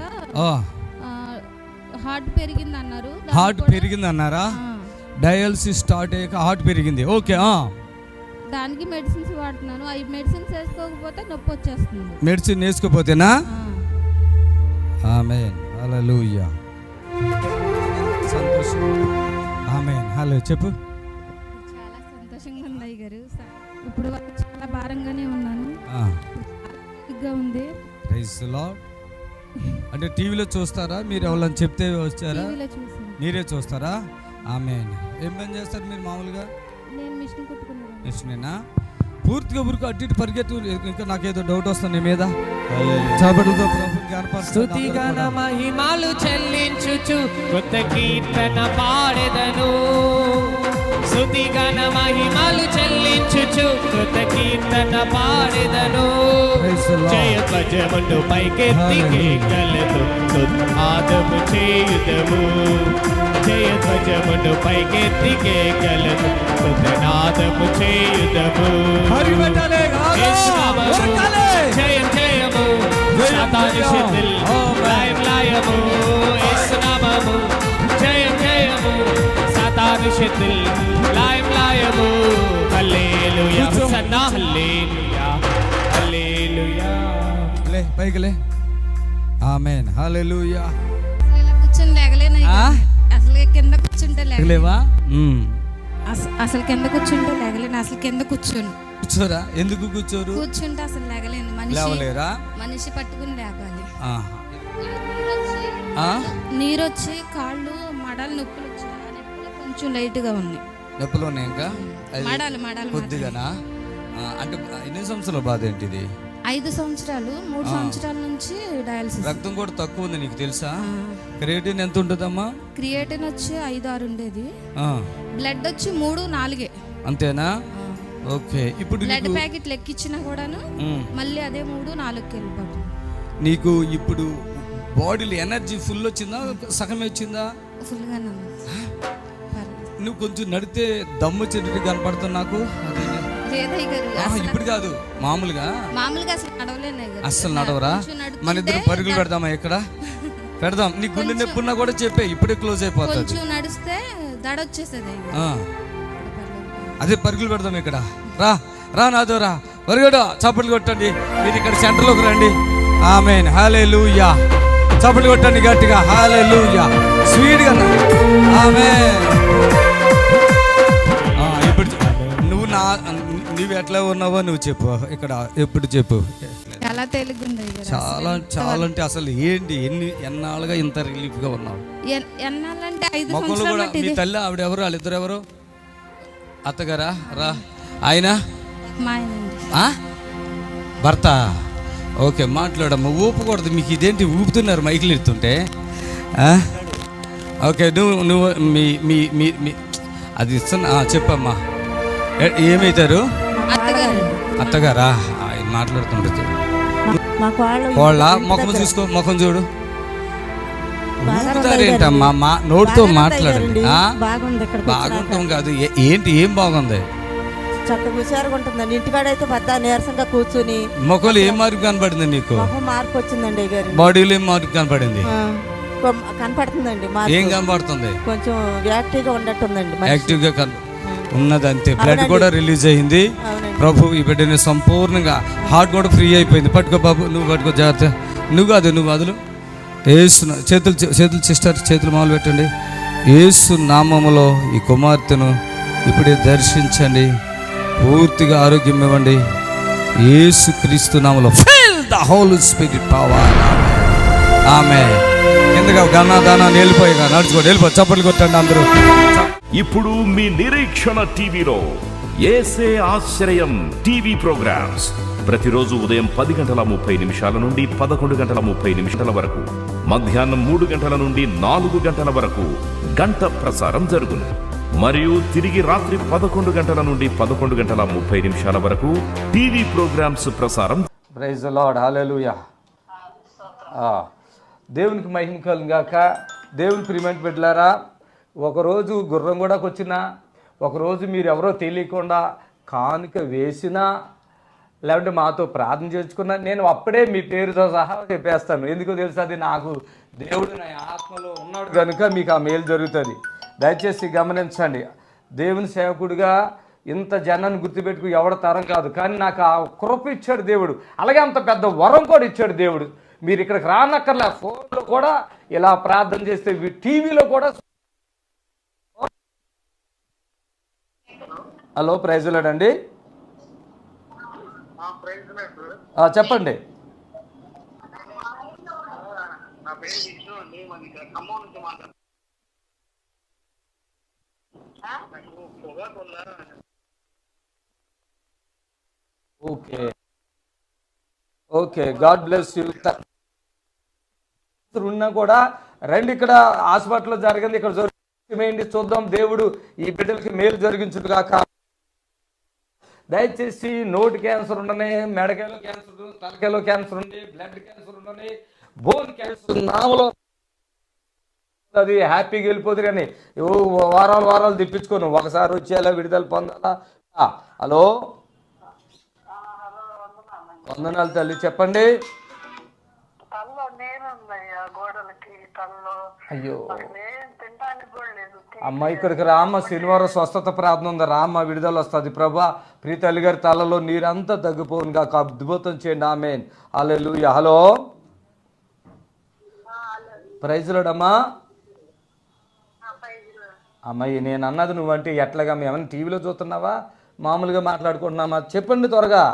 హార్ట్ పెరిగింది అన్నారు. హార్ట్ పెరిగింది అన్నారా? డయాలసిస్ స్టార్ట్ అయ్యాక హార్ట్ పెరిగింది. ఓకే. దానికి మెడిసిన్స్ వాడుతున్నాను. అవి మెడిసిన్స్ వేసుకోకపోతే నొప్పి వచ్చేస్తుంది. మెడిసిన్ వేసుకోపోతేనా? ఆమేన్. హల్లెలూయా. సంతోషం. ఆమేన్. హలో చెప్పు. చాలా సంతోషంగా ఉంది అయ్యగారు. ఇప్పుడు చాలా భారంగానే ఉన్నాను. ఉంది. Praise the Lord. అంటే టీవీలో చూస్తారా మీరు? ఎవరైనా చెప్తే వచ్చారా? మీరే చూస్తారా? ఆమేన్. ఏం పని చేస్తారు మీరు మామూలుగా? నేను మిషన్ కుట్టుకున్నాను. మిషనేనా? పూర్తిగా ఊరికి అటు ఇటు పరిగెత్తు. ఇంకా నాకేదో డౌట్ వస్తుంది నీ మీద. చప్పట్లతో ప్రభువుని గణపరుస్తూ స్తుతిగాన మహిమలు చెల్లించుచు కొత్త కీర్తన పాడెదను. స్తుతిగాన మహిమలు చెల్లించుచు కొత్త కీర్తన పాడెదను. జయ ధ్వజమును పైకెత్తి కేకలతో ఆదము చేయుదము. జయ ధ్వజమును పైకెత్తి కేకలతో నాదము చేయుదము. జయం జయము సాతాను శిథిల్ లయం లయము యేసు నామము. జయం జయము సాతాను శిథిల్ లయం లయము. హల్లెలూయా హోసన్నా హల్లెలూయా హల్లెలూయా. లే పైకి లే. ఆమేన్. హల్లెలూయా. ఇలా కూర్చొని లేగలేను. అసలు కింద కూర్చుంటే లేవా? అసలు కింద కూర్చుంటే లేగలేను. అసలు కింద కూర్చోరా? ఎందుకు కూర్చోరు? కూర్చుంటే అసలు లేగలేను. లేవలేరా? మనిషి పట్టుకుని లేగాలి. నీరు వచ్చి కాళ్ళు మడాలు నొప్పులు వచ్చి ఆ నొప్పులు కొంచెం లైట్ గా ఉన్నాయి. నొప్పులు ఉన్నాయి ఇంకా? మడాలు కొద్దిగానా? అంటే ఎన్ని సంవత్సరాల బాధ ఏంటిది? 5 సంవత్సరాలు. 3 సంవత్సరాల నుంచి డయాలసిస్. రక్తం కూడా తక్కువ ఉంది నీకు తెలుసా? క్రియేటిన్ ఎంత ఉంటుందమ్మా? క్రియేటిన్ వచ్చి 5-6 ఉండేది. బ్లడ్ వచ్చి 3-4. అంతేనా? ఓకే. ఇప్పుడు బ్లడ్ ప్యాకెట్ లెక్కిచ్చినా కూడాను మళ్ళీ అదే 3-4కి వెళ్ళిపోతుంది. నీకు ఇప్పుడు బాడీలో ఎనర్జీ ఫుల్ వచ్చిందా సగమే వచ్చిందా? ఫుల్గానే. నువ్వు కొంచెం నడితే దమ్ము చెట్టు కనపడుతుంది నాకు. ఇప్పుడు కాదు మామూలుగా అసలు నడవలేను. అస్సలు నడవరా? మన ఇద్దరు పరుగులు పెడదామా? ఇక్కడ పెడదాం. నీ గుండె నొప్పి ఉన్నా కూడా చెప్పే, ఇప్పుడే క్లోజ్ అయిపోతుంది. నడిస్తే దడ వచ్చేసేది. అదే పరుగులు పెడదాం ఇక్కడ. రా రా నాతో రా. వరగడు చప్పట్లు కొట్టండి. మీరు ఇక్కడ సెంటర్లోకి రండి. ఆమేన్. హల్లెలూయా. చప్పట్లు కొట్టండి గట్టిగా. హల్లెలూయా. స్వీట్గా. ఆమేన్. ఇప్పుడు నువ్వు ఎట్లా ఉన్నావో నువ్వు చెప్పు ఇక్కడ. ఎప్పుడు చెప్పు. చాలా తేలిగ్గుంది. చాలా అంటే అసలు ఏంటి ఎన్నాళ్ళుగా ఇంత రిలీఫ్ గా ఉన్నావు? ఎన్నాళ్ళంటే 5 మొక్కలు కూడా. మీ తల్లి ఆవిడ ఎవరు? వాళ్ళిద్దరు ఎవరు? అత్తగారా? రా. ఆయన భర్త. ఓకే మాట్లాడమ్మా. ఊపకూడదు మీకు. ఇదేంటి ఊపుతున్నారు మైకులు ఎత్తుంటే? ఓకే నువ్వు మీ అది ఇస్తున్నా. చెప్పమ్మా. ఏమవుతారు? అత్తగారా? ఆయన మాట్లాడుతుంటుంది. వాళ్ళ ముఖం చూసుకో. ముఖం చూడు. ఊపుతారేంటమ్మా? నోటితో మాట్లాడండి. బాగుంటాం కాదు. ఏంటి ఏం బాగుంది? చక్కగా హుషారుగా ఉంటుందండి. ఇంటికాడైతే పెద్ద నీరసంగా కూర్చుని. మొక్కలు ఏం మార్పు కనపడింది నీకు? మార్పు వచ్చిందండి. బాడీలో ఏం మార్పు కనపడింది? కనపడుతుందండి. ఏం కనపడుతుంది? కొంచెం యాక్టివ్గా ఉన్నట్టుందండి. యాక్టివ్గా ఉన్నది అంతే. బ్లడ్ కూడా రిలీజ్ అయింది. ప్రభు ఈ బిడ్డని సంపూర్ణంగా హార్ట్ కూడా ఫ్రీ అయిపోయింది. పట్టుకో బాబు. నువ్వు పట్టుకో జాగ్రత్త. నువ్వు కాదు నువ్వు వదులు. యేసు చేతులు సిస్టర్ చేతులు మామూలు పెట్టండి. యేసు నామములో ఈ కుమార్తెను ఇప్పుడే దర్శించండి, పూర్తిగా ఆరోగ్యం ఇవ్వండి. యేసుక్రీస్తు నామములో fill the Holy Spirit power. ఆమేన్. కిందగా గన్నాదానా వెళ్ళిపోయిగా నడుచుకోండి, వెళ్ళిపో. చప్పట్లు కొట్టండి అందరూ. ఇప్పుడు మీ నిరీక్షణ టీవీలో యేసే ఆశ్రయం టీవీ ప్రోగ్రామ్స్ ప్రతిరోజు ఉదయం 10:30 నుండి 11:30 వరకు, మధ్యాహ్నం 3 గంటల నుండి 4 గంటల వరకు గంట ప్రసారం జరుగును. మరియు తిరిగి రాత్రి 11 గంటల నుండి 11:30 వరకు టీవీ ప్రోగ్రామ్స్ ప్రసారం. Praise the Lord. హల్లెలూయా. దేవునికి మహిమ కలుగాక. దేవుని ప్రియమైన బిడ్డలారా, ఒకరోజు గుర్రం కూడా వచ్చినా, ఒకరోజు మీరు ఎవరో తెలియకుండా కానుక వేసినా, లేకుంటే మాతో ప్రార్థన చేసుకున్నా, నేను అప్పుడే మీ పేరుతో సహా చెప్పేస్తాను. ఎందుకో తెలుసు, అది నాకు దేవుడు నా ఆత్మలో ఉన్నాడు కనుక మీకు ఆ మేలు జరుగుతుంది. దయచేసి గమనించండి. దేవుని సేవకుడిగా ఇంత జనాన్ని గుర్తుపెట్టుకు ఎవడ తరం కాదు, కానీ నాకు ఆ కృప ఇచ్చాడు దేవుడు. అలాగే అంత పెద్ద వరం కూడా ఇచ్చాడు దేవుడు. మీరు ఇక్కడికి రానక్కర్లే, ఫోన్లో కూడా ఇలా ప్రార్థన చేస్తే, టీవీలో కూడా. హలో, ప్రైజ్ లార్డ్ అండి. చెప్పండి. Okay okay, God bless you. ఉన్నా కూడా రండి, ఇక్కడ హాస్పిటల్లో జరిగింది, ఇక్కడ జరుగుతుంది, చూద్దాం. దేవుడు ఈ బిడ్డలకి మేలు జరిగించుడు కాక. దయచేసి నోటి క్యాన్సర్ ఉండని, మెడకాయలో క్యాన్సర్, తలకాయలో క్యాన్సర్ ఉండి, బ్లడ్ క్యాన్సర్ ఉండని, బోన్ క్యాన్సర్ నామలో అది హ్యాపీగా వెళ్ళిపోతుంది. కానీ వారాలు తెప్పించుకోను, ఒకసారి వచ్చేలా విడుదల పొందాలా. హలో, వందనాలు తల్లి, చెప్పండి. అయ్యో అమ్మ, ఇక్కడికి రామ్మ, శనివారం స్వస్థత ప్రార్థన ఉంది, రామ్మ, విడుదల వస్తుంది. ప్రభా, ప్రియ తల్లి గారి తలలో నీరంతా తగ్గిపోను కాక, అద్భుతం చేయండి. ఆమేన్. హల్లెలూయా. హలో, ప్రైజ్ లార్డ్ అమ్మా. అమ్మాయి, నేను అన్నది నువ్వంటే ఎట్లాగా? మేమన్నా టీవీలో చూస్తున్నావా, మామూలుగా మాట్లాడుకుంటున్నామా? చెప్పండి త్వరగా.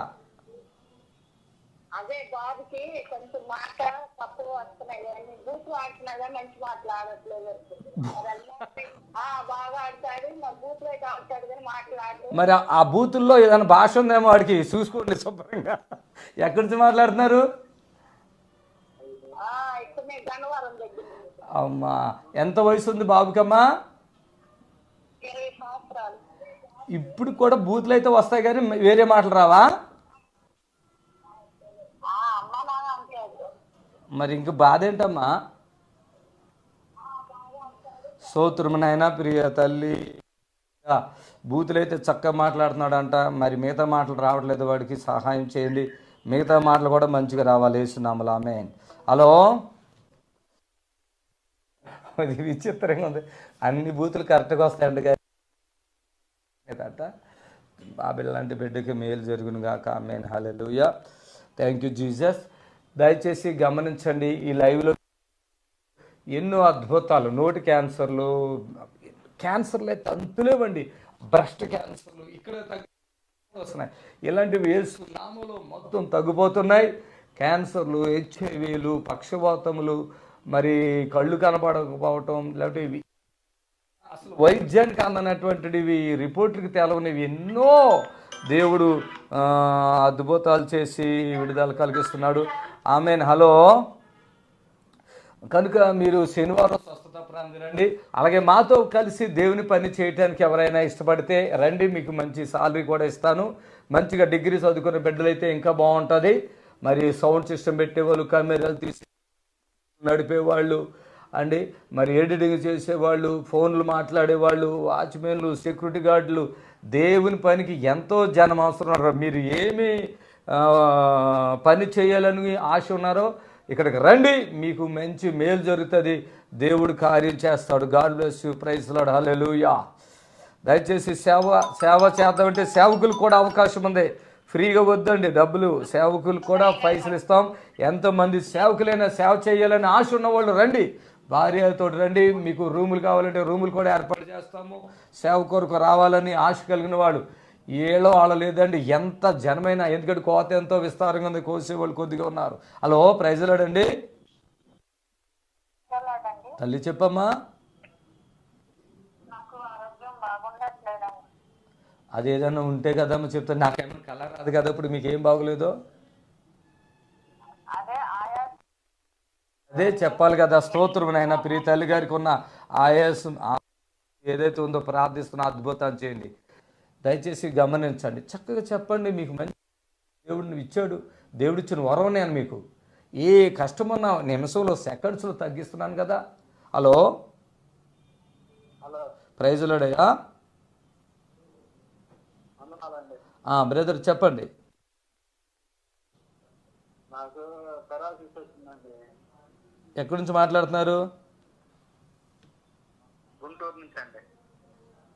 అదే బాబుకి కొంచెం మాట తప్పులు వస్తున్నాయి, బూత్ ఆడుతున్నా మంచి మాట్లాడట్లేదు. బాగా ఆడతాడు, మా బూత్ లో ఆడతాడు కానీ మాట్లాడు. మరి ఆ బూతుల్లో ఏదైనా భాష ఉందేమో వాడికి, చూసుకోండి శుభ్రంగా. ఎక్కడి నుంచి మాట్లాడుతున్నారు? గన్నవరం దగ్గర. అమ్మా, ఎంత వయసు ఉంది బాబుకమ్మా? 20 సంవత్సరాలు. ఇప్పుడు కూడా బూతులు అయితే వస్తాయి కానీ వేరే మాటలు రావా? మరి ఇంక బాధ ఏంటమ్మా? స్తోత్రం నాయనా. ప్రియ తల్లి, బూతులైతే చక్కగా మాట్లాడుతున్నాడంట, మరి మిగతా మాటలు రావట్లేదు, వాడికి సహాయం చేయండి. మిగతా మాటలు కూడా మంచిగా రావాలి యేసునామములో. ఆమేన్. హలో, అది విచిత్రంగా ఉంది, అన్ని బూతులు కరెక్ట్గా వస్తాయండి కానీ బాబిల్ లాంటి బిడ్డకి మేలు జరుగును గాక. ఆమేన్. హల్లెలూయా. Thank you Jesus. దయచేసి గమనించండి, ఈ లైవ్లో ఎన్నో అద్భుతాలు. నోటి క్యాన్సర్లు అయితే అంతులేవండి, బ్రెస్ట్ క్యాన్సర్లు ఇక్కడ వస్తున్నాయి. ఇలాంటివి యేసు నామములో మొత్తం తగ్గిపోతున్నాయి. క్యాన్సర్లు, హెచ్ఐవీలు, పక్షవాతములు, మరి కళ్ళు కనపడకపోవటం, లేకపోతే ఇవి అసలు వైద్యానికి అందనటువంటివి, రిపోర్ట్లకు తెలవనివి ఎన్నో దేవుడు అద్భుతాలు చేసి విడుదల కలిగిస్తున్నాడు. ఆమేన్. హలో, కనుక మీరు శనివారం స్వస్థత ప్రార్థన రండి. అలాగే మాతో కలిసి దేవుని పని చేయడానికి ఎవరైనా ఇష్టపడితే రండి, మీకు మంచి సాలరీ కూడా ఇస్తాను. మంచిగా డిగ్రీ చదువుకునే బిడ్డలైతే ఇంకా బాగుంటుంది. మరి సౌండ్ సిస్టమ్ పెట్టేవాళ్ళు, కెమెరాలు తీసి నడిపేవాళ్ళు అండి, మరి ఎడిటింగ్ చేసేవాళ్ళు, ఫోన్లు మాట్లాడేవాళ్ళు, వాచ్మెన్లు, సెక్యూరిటీ గార్డులు, దేవుని పనికి ఎంతో జనం అవసరం. మీరు ఏమి పని చేయాలని ఆశ ఉన్నారో ఇక్కడికి రండి, మీకు మంచి మేలు జరుగుతుంది, దేవుడు కార్యం చేస్తాడు. God bless you. Praise Lord. హల్లెలూయా. దయచేసి సేవ చేద్దామంటే సేవకులు కూడా అవకాశం ఉంది, ఫ్రీగా వద్దండి డబ్బులు, సేవకులు కూడా పైసలు ఇస్తాం. ఎంతోమంది సేవకులైనా సేవ చేయాలని ఆశ ఉన్నవాళ్ళు రండి, భార్యతో రండి, మీకు రూములు కావాలంటే రూములు కూడా ఏర్పాటు చేస్తాము. సేవ కొరకు రావాలని ఆశ కలిగిన వాడు ఏలో వాళ్ళ లేదండి, ఎంత జనమైనా, ఎందుకంటే కోత ఎంతో విస్తారంగా ఉంది, కోసేవాళ్ళు కొద్దిగా ఉన్నారు. Hello, praise Lord. తల్లి చెప్పమ్మా. అది ఏదైనా ఉంటే కదమ్మా చెప్తాను, నాకేమన్నా కలర్ రాదు కదా, ఇప్పుడు మీకేం బాగోలేదో అదే చెప్పాలి కదా. స్తోత్రం నాయన. ప్రియ తల్లి గారికి ఉన్న ఆయాసం ఏదైతే ఉందో ప్రార్థిస్తున్న అద్భుతాన్ని చేయండి. దయచేసి గమనించండి, చక్కగా చెప్పండి. మీకు మంచి దేవుడిని ఇచ్చాడు, దేవుడిచ్చిన వరం నేను మీకు ఏ కష్టమున్నా నిమిషంలో సెకండ్స్లో తగ్గిస్తున్నాను కదా. హలో, ప్రైజ్ లార్డ్ అయ్యా. బ్రదర్ చెప్పండి. ఎక్కడి నుంచి మాట్లాడుతున్నారు? గుంటూరు నుంచి అండి.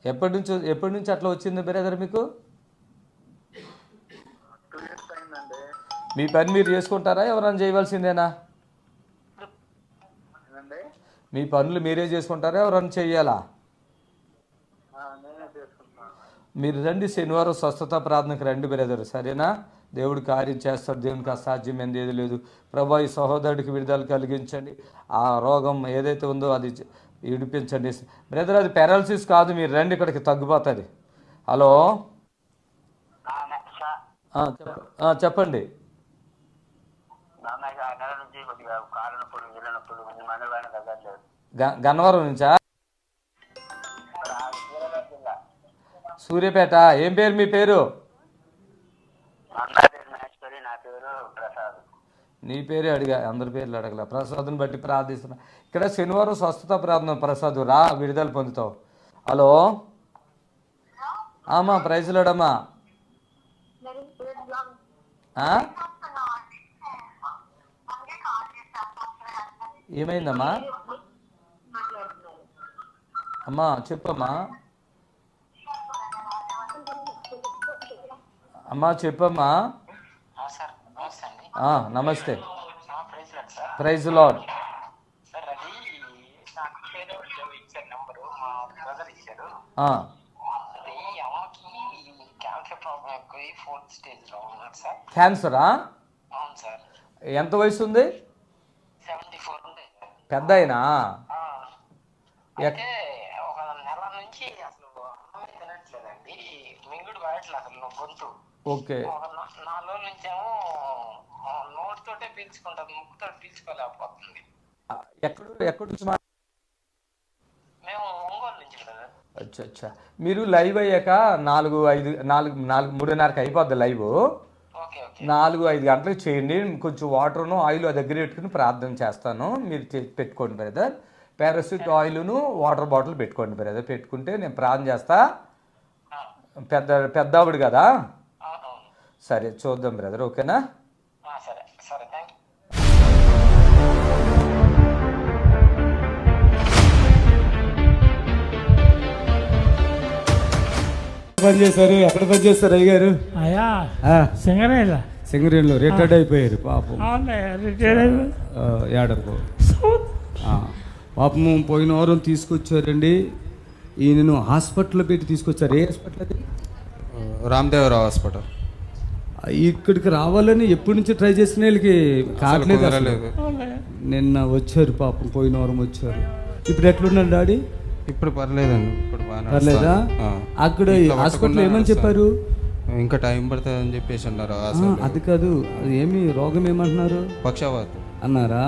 ఎప్పటి నుంచి అట్లా వచ్చింది బ్రదర్ మీకు? 2 years అయిందండి. మీ పని మీరు చేసుకుంటారా, ఎవరైనా చేయవలసిందేనా? మీ పనులు మీరే చేసుకుంటారా, ఎవరైనా చెయ్యాలా? నేనే చేసుకుంటాను. మీరు రండి, శనివారం స్వస్థత ప్రార్థనకు రండి బ్రదర్, సరేనా? దేవుడు కార్యం చేస్తాడు, దేవునికి అసాధ్యమైనది ఏది లేదు. ప్రభా, ఈ సహోదరుడికి విడుదల కలిగించండి, ఆ రోగం ఏదైతే ఉందో అది విడిపించండి బ్రదర్. అది పారాలసిస్ కాదు, మీరు రండి, ఇక్కడికి తగ్గిపోతుంది. హలో, చెప్పండి. గన్నవరం నుంచా? సూర్యాపేట. ఏం పేరు మీ పేరు? నీ పేరే అడిగా, అందరి పేర్లు అడగల. ప్రసాద్ని బట్టి ప్రార్థిస్తున్నా. ఇక్కడ శనివారం స్వస్థత ప్రార్థన. ప్రసాద్ రా, విడుదల పొందుతావు. హలో అమ్మా, ప్రైజ్ లార్డ్ అమ్మా. ఏమైందమ్మా? అమ్మా చెప్పమ్మా. అమ్మా చెప్పమ్మా. నమస్తే. Praise Lord. క్యాన్సరా? ఎంత వయసు ఉంది? పెద్ద అయినా? ఓకే. ఎక్కడి నుంచి? అచ్చా అచ్చా. మీరు లైవ్ అయ్యాక 3:30కి అయిపోద్ది లైవ్. 4-5 గంటలకు చేయండి. కొంచెం వాటర్ను ఆయిల్ దగ్గర పెట్టుకుని ప్రార్థన చేస్తాను, మీరు పెట్టుకోండి బ్రదర్. పారాసిట్ ఆయిల్ను వాటర్ బాటిల్ పెట్టుకోండి బ్రదర్. పెట్టుకుంటే నేను ప్రార్థన చేస్తా. పెద్దావిడు కదా, సరే చూద్దాం బ్రదర్, ఓకేనా? పని చేశారు? ఎక్కడ పని చేస్తారు అయ్యగారు? సింగరేణిలో రిటైర్డ్ అయిపోయారు పాపం. ఏడకు పాపము పోయిన వారం తీసుకొచ్చారండి. ఈయనను హాస్పిటల్లో పెట్టి తీసుకొచ్చారు. ఏ హాస్పిటల్ అది? రామదేవరావు హాస్పిటల్. ఇక్కడికి రావాలని ఎప్పటి నుంచి ట్రై చేసిన వీళ్ళకి కావట్లేదు. నిన్న వచ్చారు పాపం, పోయిన వారం వచ్చారు. ఇప్పుడు ఎట్లున్నారు డాడీ? ఇప్పుడు పర్లేదండి, ఇప్పుడు పర్లేదా? అక్కడ హాస్పిటల్ ఏమని చెప్పారు? ఇంకా టైం పడుతుంది అని చెప్పేసి అన్నారు. అది కాదు, అది ఏమి రోగం ఏమంటున్నారు? పక్షవాతం అన్నారా?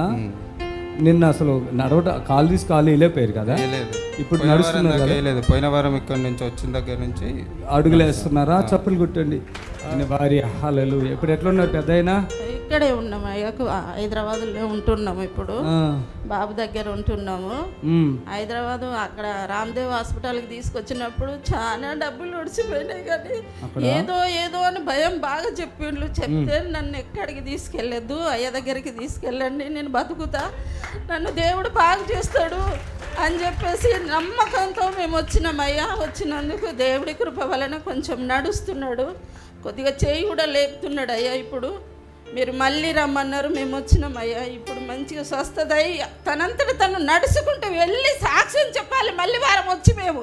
నిన్న అసలు కాలు తీసి కాలు వెళ్ళిపోయారు కదా, ఇప్పుడు నడుస్తున్నారు. పోయిన వారం ఇక్కడ నుంచి వచ్చిన దగ్గర నుంచి అడుగులు వేస్తున్నారా? చప్పులు కొట్టండి. భార్య హల్లెలూయా. ఇప్పుడు ఎట్లున్నారు పెద్ద అయినా? ఇక్కడే ఉన్నాము, హైదరాబాద్లో ఉంటున్నాము. ఇప్పుడు బాబు దగ్గర ఉంటున్నాము హైదరాబాద్. అక్కడ రామ్దేవ్ హాస్పిటల్కి తీసుకొచ్చినప్పుడు చాలా డబ్బులు ఒడిచిపోయినాయి, కానీ ఏదో అని భయం బాగా చెప్పిండ్రు. చెప్తే నన్ను ఎక్కడికి తీసుకెళ్ళొద్దు, అయ్య దగ్గరికి తీసుకెళ్ళండి, నేను బతుకుతా, నన్ను దేవుడు బాగా చేస్తాడు అని చెప్పేసి నమ్మకంతో మేము వచ్చినామయ్యా. వచ్చినందుకు దేవుడి కృప వలన కొంచెం నడుస్తున్నాడు, కొద్దిగా చేయి కూడా లేపుతున్నాడు అయ్యా. ఇప్పుడు మీరు మళ్ళీ రమ్మన్నారు, మేము వచ్చినామయ్యా. ఇప్పుడు మంచిగా స్వస్థత అయ్యి తనంతట తను నడుచుకుంటూ వెళ్ళి సాక్ష్యం చెప్పాలి. మళ్ళీ వారం వచ్చి మేము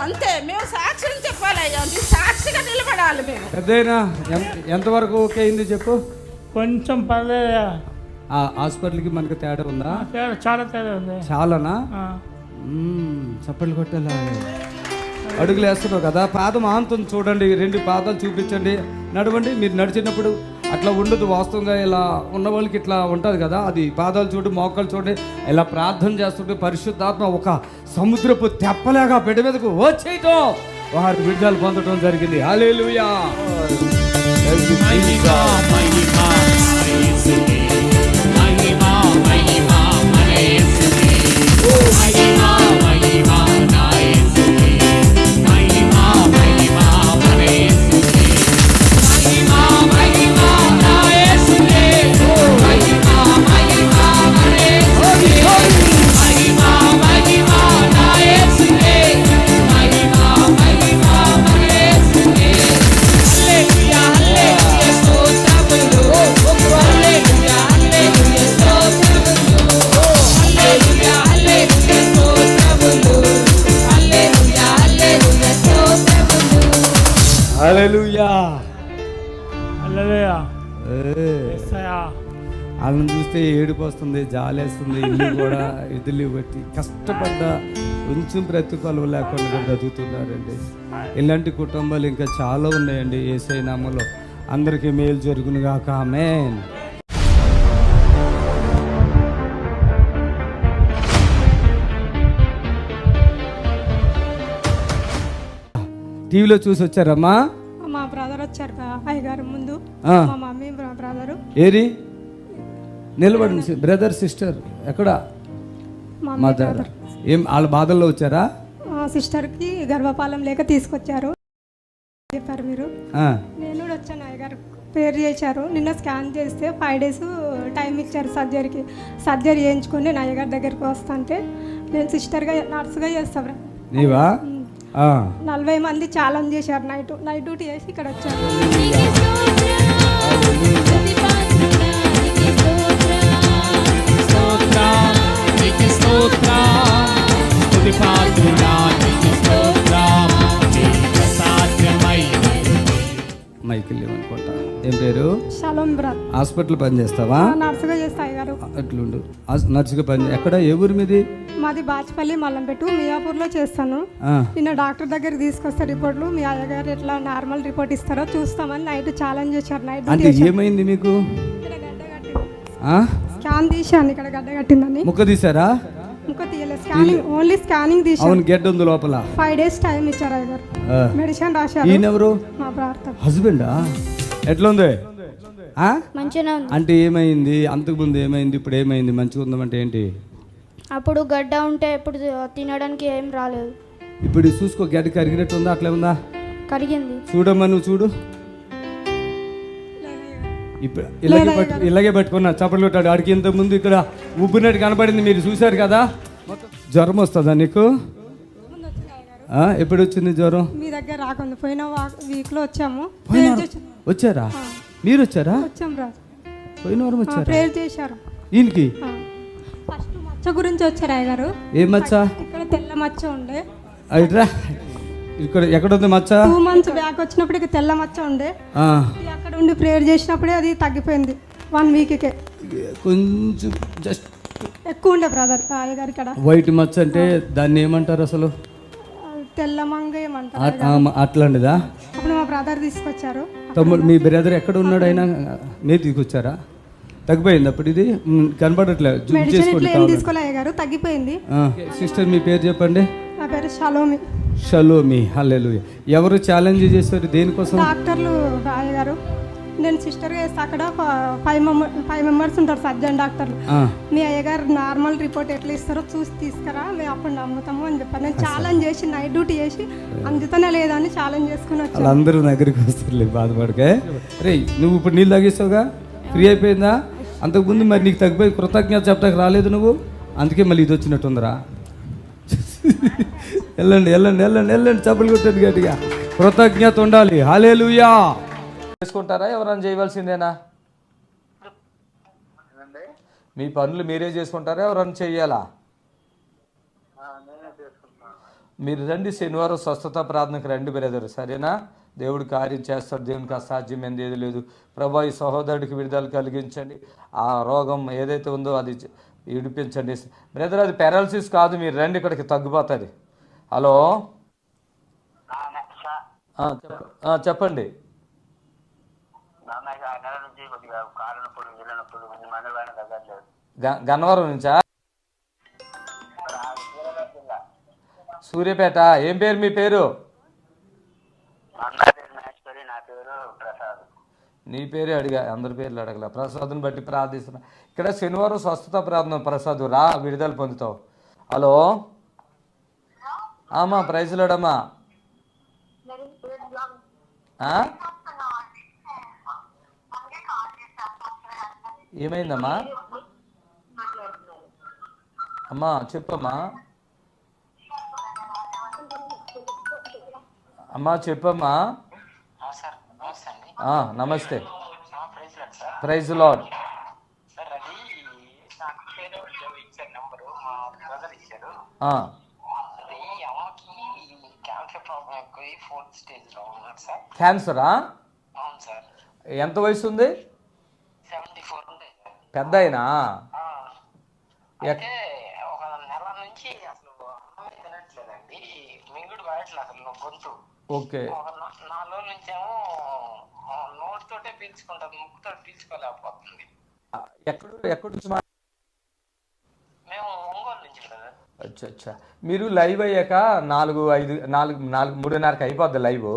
అంతే, మేము సాక్ష్యం చెప్పాలి అయ్యా. సాక్షిగా నిలబడాలి మేము. పెద్దయినా ఎంతవరకు ఓకే అయింది చెప్పు. కొంచెం పర్లేదా? ఆ హాస్పిటల్కి మనకు తేడా ఉందా? చాలా తేడా ఉంది. చాలానా? చప్పట్లు కొట్టేలా అడుగులు వేస్తున్నావు కదా. పాదం ఆంతుంది చూడండి, 2 పాదాలు చూపించండి, నడవండి. మీరు నడిచినప్పుడు అట్లా ఉండదు. వాస్తవంగా ఇలా ఉన్న వాళ్ళకి ఇట్లా ఉంటుంది కదా, అది పాదాలు చూడు, మోకాలు చూడండి. ఇలా ప్రార్థన చేస్తుంటే పరిశుద్ధాత్మ ఒక సముద్రపు తెప్పలాగా బిడ్డ మీదకు వచ్చేయటం, వారి విడుదల పొందడం జరిగింది. హల్లెలూయా. హల్లెలూయా. వాళ్ళని చూస్తే ఏడుపు వస్తుంది, జాలేస్తుంది. ఇల్లు కూడా ఎదులు బట్టి కష్టపడ్డ కొంచెం ప్రతిఫలం లేకుండా బ్రతుకుతున్నారండి. ఇలాంటి కుటుంబాలు ఇంకా చాలా ఉన్నాయండి. యేసయ్య నామములో అందరికీ మేలు జరుగును గాక. ఆమేన్. టీవీలో చూసి వచ్చారమ్మా? మా బ్రదర్ వచ్చారు అయ్యగారు ముందు, మా మమ్మీ బ్రదరు. ఏరి నిలబడి బ్రదర్ సిస్టర్ ఎక్కడ? మదర్. ఏం వాళ్ళ బాధల్లో వచ్చారా? సిస్టర్కి గర్భపాలం లేక తీసుకొచ్చారు చెప్పారు మీరు. నేను కూడా వచ్చాను. అయ్యగారు ప్రేయర్ చేశారు. నిన్న స్కాన్ చేస్తే 5 days టైం ఇచ్చారు సర్జరీకి. సర్జరీ చేయించుకొని నేను అయ్యగారి దగ్గరికి వస్తుంటే, నేను సిస్టర్గా నర్సుగా చేస్తాను. నీవా? 40 మంది ఛాలెంజ్ చేశారు. నైట్ డ్యూటీ చేసి ఇక్కడ వచ్చారు. మైకిల్ అనుకుంటా. ఏం పేరు? Shalom brother. హాస్పిటల్ పని చేస్తావా? నర్సుగా చేస్తా అయ్యగారు. అట్లుండు. నర్సుగా పని ఎక్కడ? ఏ ఊరు మీది? మాది బాచ్పల్లి మల్లంపేట, మియాపూర్లో చేస్తాను. నిన్న డాక్టర్ దగ్గరికి తీసుకొస్తే రిపోర్ట్లు, మీ అయ్యగారు ఎట్లా నార్మల్ రిపోర్ట్ ఇస్తారో చూస్తామని నైట్ ఛాలెంజ్ చేశారు. నైట్ అంటే ఏమైంది మీకు? స్కాన్ తీశాను, ఇక్కడ గడ్డ కట్టిందని. ముక్క తీసారా? ముక్క తీయలేదు, స్కానింగ్ ఓన్లీ స్కానింగ్ తీశాను. అవును, గెడ్ ఉంది లోపల. 5 days టైం ఇచ్చారు అయ్యగారు. మెడిసిన్ రాశారు. ఈయనెవరు? మా భర్త. హస్బెండా? ఎట్లుంది? మంచిగా ఉంది. అంటే ఏమైంది? అంతకు ముందు ఏమైంది, ఇప్పుడు ఏమైంది? మంచిగా ఉందామంటే ఏంటి? అప్పుడు గడ్డ ఉంటే ఇప్పుడు తినడానికి ఏం రాలేదు. ఇప్పుడు చూసుకో, గడ్డ కరిగినట్టు ఉందా? అట్లే ఉందా? కరిగింది. చూడమ్మా, నువ్వు చూడు. ఇప్పుడు ఇలాగే పట్టుకున్నా చప్పట్లు కొట్టాడు. ఆడికి ఇంత ముందు ఇక్కడ ఉబ్బినట్టు కనపడింది, మీరు చూశారు కదా. జ్వరం వస్తుందా నీకు? ఎప్పుడు వచ్చింది జ్వరం? మీ దగ్గర రాకుండా పోయిన వీక్లో వచ్చాము. వచ్చారా? మీరు వచ్చారా? వచ్చాం రా. పోయిన వారం వచ్చారా? ప్రేయర్ చేశారు. ఈయనకి ఫస్ట్ మచ్చ గురించి వచ్చారు అయ్యగారు. ఏ మచ్చ? ఇక్కడ తెల్ల మచ్చ ఉండే. అయిట్రా, ఇక్కడ ఎక్కడ ఉంది మచ్చ? 2 months బ్యాక్ వచ్చినప్పుడు ఇక తెల్ల మచ్చ ఉండే. అక్కడ ఉండి ప్రేయర్ చేసినప్పుడే అది తగ్గిపోయింది. 1 weekకే. కొంచెం జస్ట్ ఎక్కువ ఉండే బ్రదర్ అయ్యగారు ఇక్కడ. వైట్ మచ్చ అంటే దాన్ని ఏమంటారు అసలు? తెల్ల మంగ ఏమంటారు. అట్లాంటిదా? అప్పుడు మా బ్రదర్ తీసుకొచ్చారు. తమ్ముడు, మీ బ్రదర్ ఎక్కడ ఉన్నాడు? అయినా మీరు తీసుకొచ్చారా? తగ్గిపోయింది అప్పుడు? ఇది కనపడట్లేదు. తీసుకోలే అయ్యగారు, తగ్గిపోయింది. సిస్టర్, మీ పేరు చెప్పండి. నా పేరు షలోమి. షలోమి. హల్లెలూయా. ఎవరు ఛాలెంజ్ చేస్తారు? దేనికోసం? డాక్టర్లు అయ్యగారు. నేను సిస్టర్గా వేస్తే అక్కడ 5 members ఉంటారు సర్జన్ డాక్టర్లు. మీ అయ్యగారు నార్మల్ రిపోర్ట్ ఎట్లా ఇస్తారో చూసి తీసుకురా, మేము అప్పుడు నమ్ముతాము అని చెప్పారు. నేను ఛాలెంజ్ చేసి నైట్ డ్యూటీ చేసి అందుతనే లేదని ఛాలెంజ్ చేసుకుని వచ్చాను. అందరూ దగ్గరికి వస్తారు, బాధపడకే. రే, నువ్వు ఇప్పుడు నీళ్ళు తాగేస్తావుగా, ఫ్రీ అయిపోయిందా? అంతకుముందు మరి నీకు తగ్గిపోయి కృతజ్ఞత చెప్పడానికి రాలేదు నువ్వు, అందుకే మళ్ళీ ఇది వచ్చినట్టుందిరా. వెళ్ళండి వెళ్ళండి వెళ్ళండి వెళ్ళండి, చప్పలు కొట్టండి గట్టిగా. కృతజ్ఞత ఉండాలి. హల్లెలూయా. చేసుకుంటారా? ఎవరైనా చేయవలసిందేనా? 5 అండి. మీ పనులు మీరే చేసుకుంటారా ఎవరన్నా చెయ్యాలా? నేనే చేసుకుంటున్నాను. మీరు రండి, శనివారం స్వస్థత ప్రార్థనకు రండి బ్రదర్, సరేనా? దేవుడు కార్యం చేస్తాడు, దేవునికి అసాధ్యమైనది ఏది లేదు. ప్రభా ఈ సహోదరుడికి విడుదల కలిగించండి, ఆ రోగం ఏదైతే ఉందో అది విడిపించండి బ్రదర్. అది పారాలసిస్ కాదు, మీరు రండి ఇక్కడికి తగ్గిపోతుంది. హలో చెప్పండి. గన్నవరం నుంచా? సూర్యాపేట. ఏం పేరు మీ పేరు? నీ పేరే అడిగా, అందరి పేర్లు అడగల. ప్రసాద్ని బట్టి ప్రార్థిస్తున్నా. ఇక్కడ శనివారం స్వస్థత ప్రార్థన. ప్రసాద్ రా, విడుదల పొందుతావు. హలో ఆమా, ప్రైజ్లాడమ్మా. ఏమైందమ్మా? అమ్మా చెప్పమ్మా. అమ్మా చెప్పమ్మా. నమస్తే. Praise Lord. క్యాన్సరా? ఎంత వయసు ఉంది? పెద్ద అయినా? ఓకే. ఎక్కడ నుంచి? అచ్చా అచ్చా. మీరు లైవ్ అయ్యాక 3:30కి అయిపోద్ది లైవ్.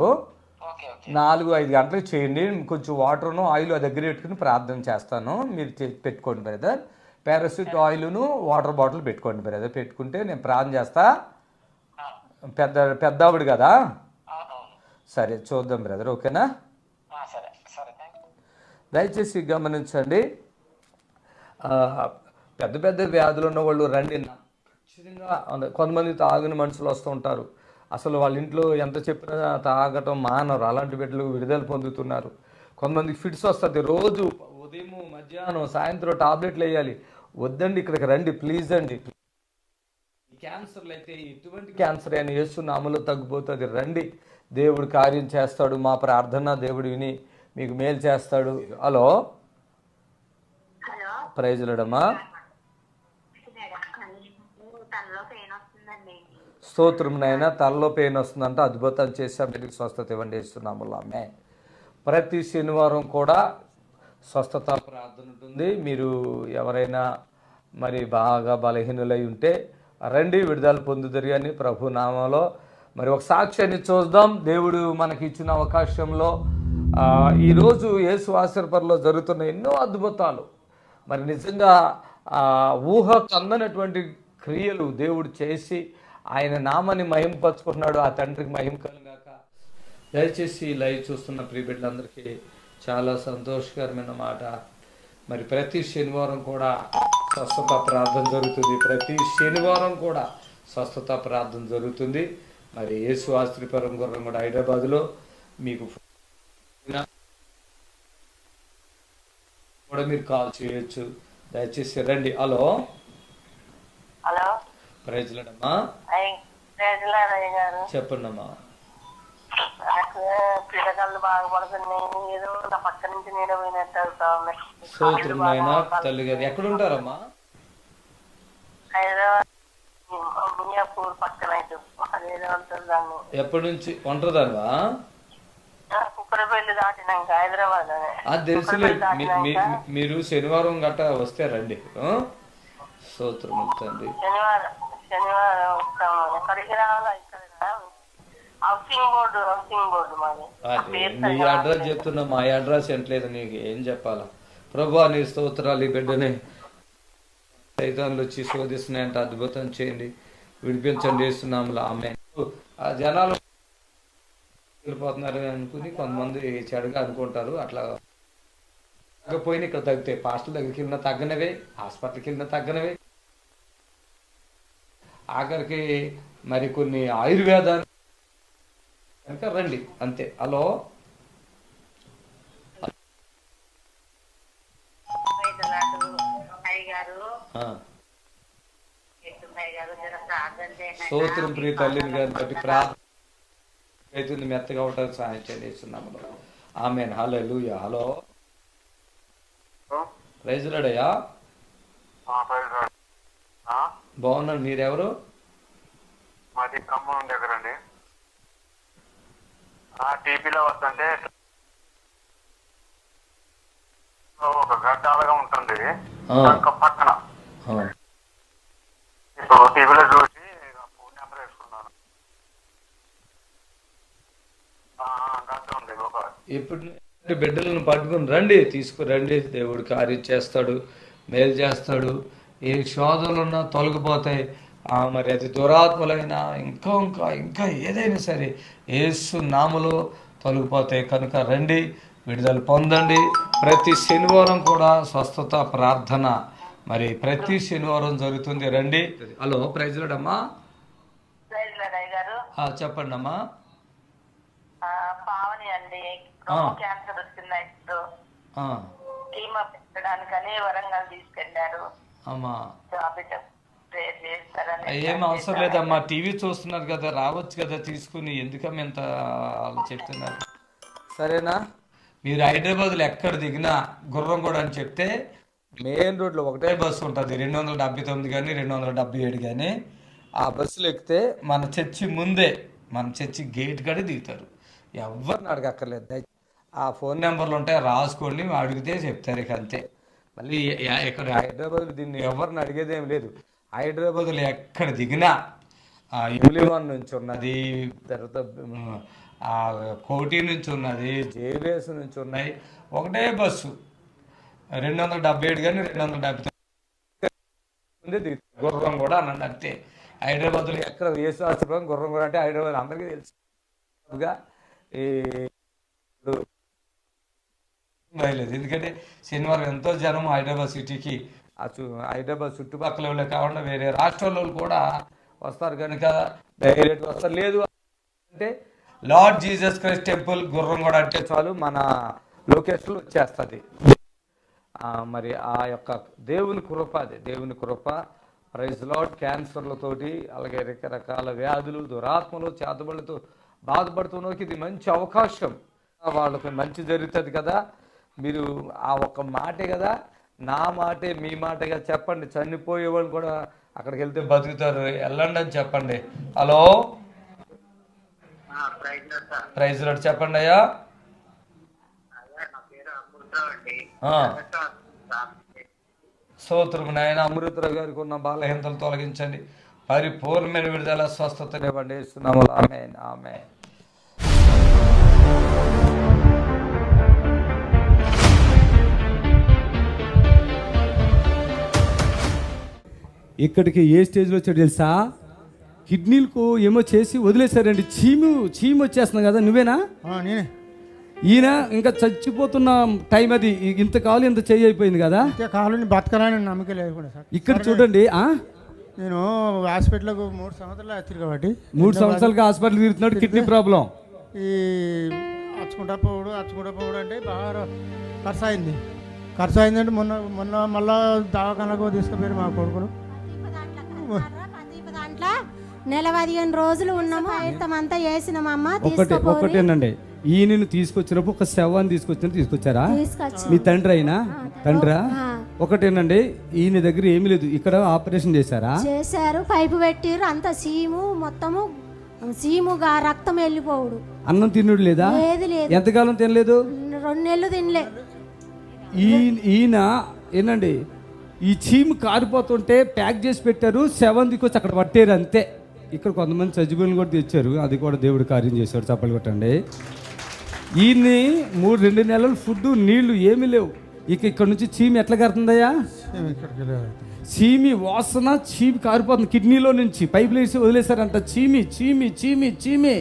4-5 గంటలకు చేయండి. కొంచెం వాటర్ను ఆయిల్ దగ్గర పెట్టుకుని ప్రార్థన చేస్తాను. మీరు పెట్టుకోండి బ్రదర్. పారాసిట్ ఆయిల్ను వాటర్ బాటిల్ పెట్టుకోండి బ్రదర్. పెట్టుకుంటే నేను ప్రార్థన చేస్తా. పెద్దవాడు కదా, సరే చూద్దాం బ్రదర్, ఓకేనా? దయచేసి గమనించండి, పెద్ద పెద్ద వ్యాధులు ఉన్న వాళ్ళు రండి. ఖచ్చితంగా కొంతమంది తాగిన మనుషులు వస్తూ ఉంటారు, అసలు వాళ్ళ ఇంట్లో ఎంత చెప్పినా తాగటం మానరు. అలాంటి బిడ్డలు విడుదల పొందుతున్నారు. కొంతమందికి ఫిట్స్ వస్తుంది, రోజు ఉదయం మధ్యాహ్నం సాయంత్రం టాబ్లెట్లు వేయాలి. వద్దండి, ఇక్కడికి రండి ప్లీజ్ అండి. క్యాన్సర్లు అయితే ఎటువంటి క్యాన్సర్ అయినా యేసు నామములో తగ్గిపోతుంది. రండి, దేవుడు కార్యం చేస్తాడు. మా ప్రార్థన దేవుడు విని మీకు మేలు చేస్తాడు. హలో ప్రైజ్ లార్డమ్మా. స్తోత్రం నాయన. తలలో పెయిన్ వస్తుందంటే అద్భుతాలు చేసి బిడ్డకి స్వస్థత ఇవ్వండి ఇస్తున్నాము. ఆమె ప్రతి శనివారం కూడా స్వస్థత ప్రార్థన ఉంటుంది. మీరు ఎవరైనా మరి బాగా బలహీనులై ఉంటే రండి, విడుదల పొందుదరి అని ప్రభు నామంలో. మరి ఒక సాక్ష్యాన్ని చూద్దాం. దేవుడు మనకి ఇచ్చిన అవకాశంలో ఈరోజు యేసు ఆశీర్వాదంలో జరుగుతున్న ఎన్నో అద్భుతాలు, మరి నిజంగా ఊహ కందనటువంటి క్రియలు దేవుడు చేసి ఆయన నామాన్ని మహింపరుచుకుంటున్నాడు. ఆ తండ్రికి మహిమ కలుగాక. దయచేసి లైవ్ చూస్తున్న ప్రియ బిడ్డలందరికీ చాలా సంతోషకరమైన మాట. మరి ప్రతి శనివారం కూడా స్వస్థత ప్రార్థన జరుగుతుంది. ప్రతి శనివారం కూడా స్వస్థత ప్రార్థన జరుగుతుంది. మరి యేసు ఆశ్రీపురం గుర్రం కూడా హైదరాబాద్లో మీకు కూడా మీరు కాల్ చేయొచ్చు. దయచేసి రండి. హలో ప్రైజ్ లార్డ్ అమ్మా. చెప్పండి అమ్మా. పిల్లగాళ్ళు బాగుపడుతున్నాయి, ఏదో నా పక్క నుంచి నేను పోయినట్టు అవుతా ఉన్నాయి. స్తోత్రం నాయనా. తల్లి గారు ఎక్కడ ఉంటారమ్మా? హైదరాబాద్ మియాపూర్ పక్కన అదేదో ఉంటుంది దాన్ని. ఎప్పటి నుంచి ఒంటరిదానివా? కుక్కరపల్లి దాటినాక హైదరాబాద్. అది తెలుసులే. మీరు శనివారం గట్ట వస్తే రండి. స్తోత్రం తండ్రి. శనివారం వస్తాము. ఎక్కడికి రావాలా? ఇక్కడ హౌసింగ్ బోర్డు మాది. మీ అడ్రస్ చెప్తున్నా, మా అడ్రస్ ఎంటలేదు. నీకు ఏం చెప్పాలా? ప్రభువా నీ స్తోత్రాలు. ఈ బిడ్డని సైతాన్లు వచ్చి శోధిస్తున్నాయంటే అద్భుతం చేయండి, విడిపించండి చేస్తున్నాములా. ఆమె ఆ జనాలు వెళ్ళిపోతున్నారు అనుకుని కొంతమంది చెడుగా అనుకుంటారు. అట్లా తగ్గపోయినా ఇక్కడ తగ్గుతాయి. పాస్టల్ దగ్గరికి వెళ్ళినా తగ్గనవే, హాస్పిటల్కి వెళ్ళినా తగ్గనవే, ఆఖరికి మరి కొన్ని ఆయుర్వేదాలు కనుక రండి అంతే. హలో స్తోత్రం ప్రియ తల్లిని గారిని బట్టి ప్రార్థన అవుతుంది, మెత్తగా అవటానికి సహాయం చేస్తున్నాము. ఆమేన్. హల్లెలూయా. హలో, ప్రైజ్ లార్డయ్యా. బాగున్నాను, మీరెవరు? మాది ఖమ్మం దగ్గర అండి. టీపీలో వస్తుంటే ఒక గడ్డాలుగా ఉంటుంది పక్కన. ఇప్పుడు టీవీలో చూసి ఫోన్ నెంబర్ వేసుకున్నాను. గడ్డ ఉంది ఒక. ఇప్పుడు బిడ్డలను పట్టుకుని రండి, తీసుకురండి. దేవుడు కార్యం చేస్తాడు, మేలు చేస్తాడు. ఏ శోధనలు ఉన్నా తొలగిపోతాయి. మరి అది దురాత్మలైనా ఇంకా ఇంకా ఇంకా ఏదైనా సరే యేసు నామములో తొలగిపోతాయి. కనుక రండి, విడుదల పొందండి. ప్రతి శనివారం కూడా స్వస్థత ప్రార్థన మరి ప్రతి శనివారం జరుగుతుంది. రండి. హలో, ప్రైజ్ లార్డ్ అమ్మా. చెప్పండి అమ్మా. పావని అండి, క్యాన్సర్ వచ్చింది. కీమో పెట్టడానికని వరంగల్ తీసుకెళ్లారు. అమ్మా, ఏం అవసరం లేదమ్మా, టీవీ చూస్తున్నారు కదా, రావచ్చు కదా తీసుకుని. ఎందుకమ్మా ఇంత చెప్తున్నారు? సరేనా? మీరు హైదరాబాద్లో ఎక్కడ దిగినా గుర్రం కూడా అని చెప్తే మెయిన్ రోడ్లో ఒకటే బస్సు ఉంటుంది, 279 కానీ 277 కానీ. ఆ బస్సులు ఎక్కితే మన చర్చి ముందే, మన చర్చి గేట్ కాడే దిగుతారు. ఎవరిని అడగక్కర్లేదు. ఆ ఫోన్ నెంబర్లు ఉంటాయి, రాసుకోండి, అడిగితే చెప్తారు. ఇక అంతే. మళ్ళీ ఇక్కడ హైదరాబాద్లో దీన్ని ఎవరిని అడిగేదేం లేదు. హైదరాబాద్లో ఎక్కడ దిగినా ఎమ్లివన్ నుంచి ఉన్నది, తర్వాత కోటి నుంచి ఉన్నది, జేబీఎస్ నుంచి ఉన్నాయి. ఒకటే బస్సు 277 కానీ 279 గుర్రం కూడా అనండి అంతే. హైదరాబాద్లో ఎక్కడ యేసు ఆశ్రమం గుర్రం కూడా అంటే హైదరాబాద్ అందరికీ తెలుసు. బయలేదు, ఎందుకంటే శనివారం ఎంతో జనం హైదరాబాద్ సిటీకి, హైదరాబాద్ చుట్టుపక్కల వాళ్ళే కాకుండా వేరే రాష్ట్రాల కూడా వస్తారు. కనుక డైరెక్ట్ వస్తారు. లేదు అంటే లార్డ్ జీసస్ క్రైస్ట్ టెంపుల్ గుర్రం కూడా అంటే చాలు, మన లొకేషన్లో వచ్చేస్తుంది. మరి ఆ యొక్క దేవుని కృప, అది దేవుని కృప. Praise lord. క్యాన్సర్లతోటి అలాగే రకరకాల వ్యాధులు, దురాత్మలు, చేతబడులతో బాధపడుతున్నకి ఇది మంచి అవకాశం. వాళ్ళకి మంచి జరుగుతుంది కదా. మీరు ఆ ఒక్క మాటే కదా, నా మాటే మీ మాటగా చెప్పండి. చనిపోయే వాళ్ళు కూడా అక్కడికి వెళ్తే బతుకుతారు, వెళ్ళండి అని చెప్పండి. Hello, praise Lord. చెప్పండి అయ్యా. స్తోత్రం నాయన. అమృతరావు గారికి ఉన్న బలహీనతలు తొలగించండి, పరిపూర్ణమైన విడుదల స్వస్థతనివ్వండి. ఇస్తున్నాము. ఆమేన్, ఆమేన్. ఇక్కడికి ఏ స్టేజ్లో వచ్చాడు తెలుసా? కిడ్నీలకు ఏమో చేసి వదిలేశారండి. చీము వచ్చేస్తుంది కదా. నువ్వేనా? నేనే. ఈయన ఇంకా చచ్చిపోతున్న టైం అది. ఇంతకాలం ఇంత చేయి అయిపోయింది కదా, కాలని బతకరాని నమ్మకం లేదు కూడా సార్. ఇక్కడ చూడండి, నేను హాస్పిటల్కు 3 సంవత్సరాలు వచ్చారు కాబట్టి 3 సంవత్సరాలుగా హాస్పిటల్ తిరుగుతున్నాడు. Kidney problem. ఈ అచ్చుకుంటా పోవడం అంటే బాగా ఖర్చు అయింది. ఖర్చు అయిందంటే మొన్న మళ్ళా దవాఖానకు తీసుకుపోయారు మా కొడుకును. దాంట్లో 15 రోజులు ఉన్నాము. అంతా వేసినామమ్మ. ఒకటేనండి, ఈయనను తీసుకొచ్చినప్పుడు ఒక శవాన్ని తీసుకొచ్చారా? మీ తండ్రి అయినా తండ్రా? ఒకటేనండి, ఈయన దగ్గర ఏమీ లేదు. ఇక్కడ ఆపరేషన్ చేశారు, పైపు పెట్టిరు. అంత మొత్తము సీముగా రక్తం వెళ్ళిపోవుడు. అన్నం తినుడు లేదా? ఎంతకాలం తినలేదు? 2 నెలలు తినలే. ఈయన ఏనండి, ఈ చీము కారిపోతుంటే ప్యాక్ చేసి పెట్టారు, శవం దిక్కొచ్చి అక్కడ పట్టారు అంతే. ఇక్కడ కొంతమంది సజ్జీవులను కూడా తెచ్చారు, అది కూడా దేవుడు కార్యం చేశాడు. చప్పలు కొట్టండి. ఈయన్ని 2 నెలలు ఫుడ్, నీళ్లు ఏమీ లేవు. ఇక్కడ నుంచి చీమి ఎట్లా కడుతుందయ్యా? చీమి వాసన, చీమి కారిపోతుంది కిడ్నీలో నుంచి. పైపులు వేసి వదిలేశారంట. చీమి చీమి చీమి చీమి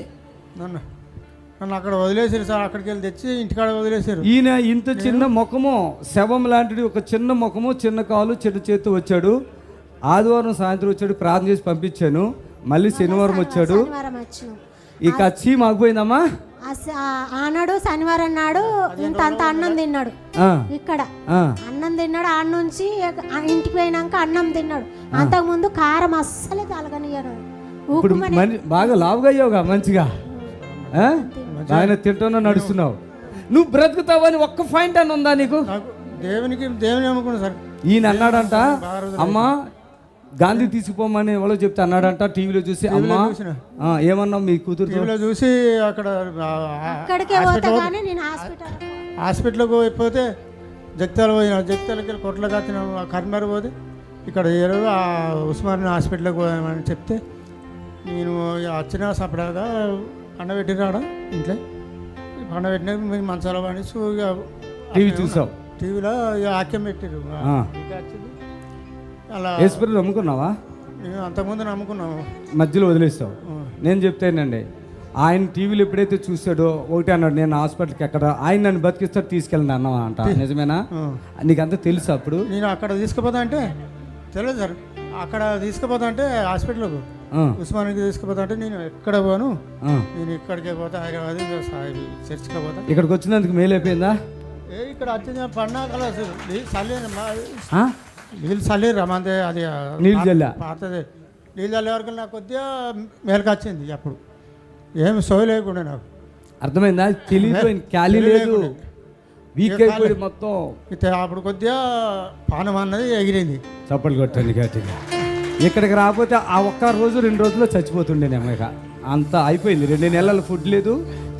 నన్ను అక్కడ వదిలేసారు సార్. అక్కడికి వెళ్ళి తెచ్చి ఇంటికాడ వదిలేసారు. ఈయన ఇంత చిన్న ముఖము, శవం లాంటిది, ఒక చిన్న ముఖము, చిన్న కాలు, చిన్న చేతి వచ్చాడు. ఆదివారం సాయంత్రం వచ్చాడు, ప్రార్థన చేసి పంపించాను. మళ్ళీ శనివారం వచ్చాడు. ఇక చీమ ఆగిపోయిందమ్మా. ఆనాడు శనివారం నాడు ఇంత అంత అన్నం తిన్నాడు. ఇక్కడ అన్నం తిన్నాడు. ఆడ నుంచి ఇంటికి పోయినాక అన్నం తిన్నాడు. అంతకుముందు కారం అస్సలే తలగనియను. ఇప్పుడు బాగా లావుగా అయ్యావుగా మంచిగా, ఆయన తింటున్నా నడుస్తున్నావు. నువ్వు బ్రతుకుతావని ఒక్క పాయింట్ అని ఉందా నీకు? దేవుని నమ్ముకున్నా సార్. ఈయన అన్నాడంట, అమ్మా గాంధీ తీసుకుపోమని ఎవరో చెప్తే అన్నాడంట టీవీలో చూసి. అమ్మా ఏమన్నావు మీ కూతురు? టీవీలో చూసి అక్కడ హాస్పిటల్కి పోతే జగిత్యాల పోయినా, జగిత్యాలకి కొట్ల కాచిన కర్మర్ పోతే ఇక్కడ ఉస్మాన్ హాస్పిటల్కి పోయామని చెప్తే నేను వచ్చిన సపడాగా పండబెట్టినాడ ఇంట్లో. పండబెట్టిన మీరు మంచాల పడి టీవీ చూసావు, టీవీలో ఆక్యం పెట్టారు. అలా నమ్ముకున్నావా? మేము అంతకుముందు నమ్ముకున్నాము, మధ్యలో వదిలేస్తావు. నేను చెప్తానండి, ఆయన టీవీలో ఎప్పుడైతే చూసాడో ఒకటి అన్నాడు, నేను హాస్పిటల్కి ఎక్కడ ఆయన నన్ను బతికిస్తాడు తీసుకెళ్ళండి అన్నావా అంట. నిజమేనా? నీకంతా తెలుసు? అప్పుడు నేను అక్కడ తీసుకుపోతా అంటే తెలియదు సార్. అక్కడ తీసుకుపోతా అంటే హాస్పిటల్కు ఉస్మానికి తీసుకుపోతా అంటే నేను ఎక్కడ పోను, నేను ఇక్కడికే పోతా, హైదరాబాద్ చర్చికి పోతా. ఇక్కడికి వచ్చినందుకు మేలు అయిపోయిందా? ఇక్కడ వచ్చిన పండుగ నీళ్ళు చల్లేరు రమ్మంతే. అది నీళ్ళు చల్లా పాతది. నీళ్ళు చల్లే వరకు నాకు కొద్దిగా మేరకు వచ్చింది. అప్పుడు ఏమి సోయి లేకుండా నాకు అర్థమైందా? తెలియదు, ఖాళీ లేదు, వీక్ అయిపోయి మొత్తం. అప్పుడు కొద్దిగా పానం అన్నది ఎగిరింది. చప్పట్లు కొట్టండి గట్టిగా. ఇక్కడికి రాకపోతే ఆ ఒక్క రోజు 2 రోజుల్లో చచ్చిపోతుండేనేమో. ఇక అంతా అయిపోయింది. 2 నెలల ఫుడ్ లేదు,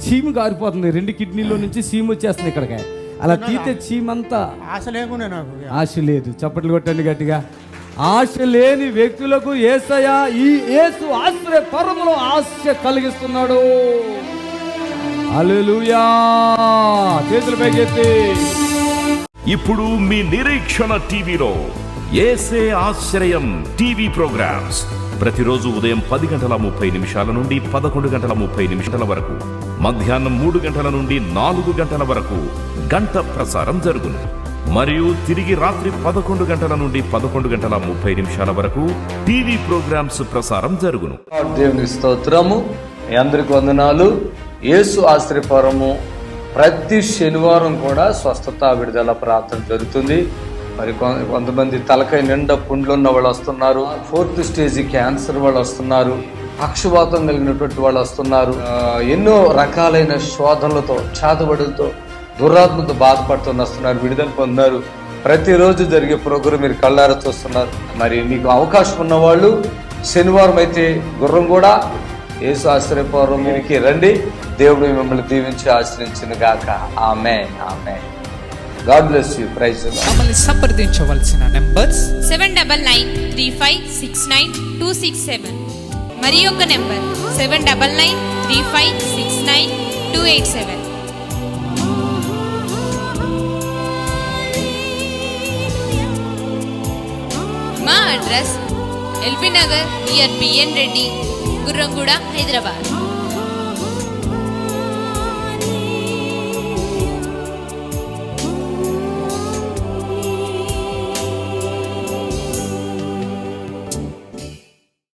చీము కారిపోతుంది. 2 కిడ్నీలో నుంచి చీము వచ్చేస్తుంది ఇక్కడికి. అలా తీతే చీమంతా. ఆశ లేకుండా నాకు ఆశ లేదు. చప్పట్లు కొట్టండి గట్టిగా. ఆశ లేని వ్యక్తులకు యేసయ్య ఈ యేసు ఆశ్రయ పరములో ఆశ కలిగిస్తున్నాడు. హల్లెలూయా. చేతులపైకి ఎత్తి. ఇప్పుడు మీ నిరీక్షణ టీవీలో యేసే ఆశ్రయం టీవీ ప్రోగ్రామ్స్ ప్రతిరోజు ఉదయం 10:30 నుండి 11:30 వరకు, మధ్యాహ్నం 3 గంటల నుండి 4 గంటల వరకు గంట ప్రసారం జరుగును. మరియు తిరిగి రాత్రి 11 గంటల నుండి 11:30 వరకు టీవీ ప్రోగ్రామ్స్ ప్రసారం జరుగును. దేవుని స్తోత్రము. మీ అందరికి వందనాలు. యేసు ఆశ్రయపురము ప్రతి శనివారం కూడా స్వస్థత విడుదల ప్రార్థన జరుగుతుంది. మరి కొంతమంది తలకాయ నిండా పుండ్లు ఉన్న వాళ్ళు వస్తున్నారు, 4th స్టేజ్ క్యాన్సర్ వాళ్ళు వస్తున్నారు, పక్షవాతం కలిగినటువంటి వాళ్ళు వస్తున్నారు, ఎన్నో రకాలైన శోధనలతో చేతబడులతో దురాత్మతో బాధపడుతూ వస్తున్నారు, విడుదల పొందుతున్నారు. ప్రతిరోజు జరిగే ప్రోగ్రాం మీరు కళ్ళారా చూస్తున్నారు. మరి మీకు అవకాశం ఉన్నవాళ్ళు శనివారం అయితే గుర్రం కూడా యేసు ఆశ్రయపురంకి రండి. దేవుడు మిమ్మల్ని దీవించి ఆశ్రయించిన గాక. ఆమేన్, ఆమేన్. God bless you. Praise the Lord. మమ్మల్ని సంప్రదించవలసిన నంబర్స్ 7993569267 మరి ఒక నంబర్ 7993569287. మా address LB Nagar near BN Reddy, Gurramguda, Hyderabad.